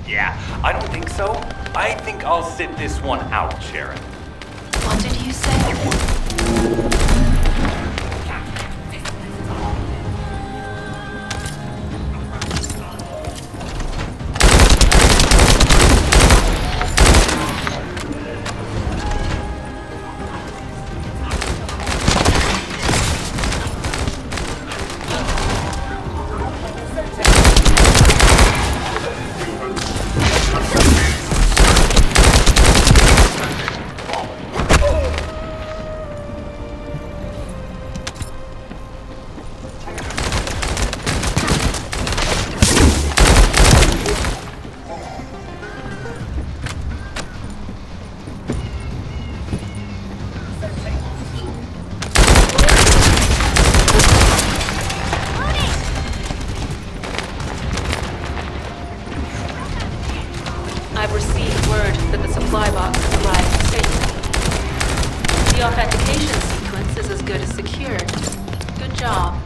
Yeah, I don't think so. I think I'll sit this one out, Sharon. What did you say? I've received word that the supply box has arrived safely. The authentication sequence is as good as secured. Good job.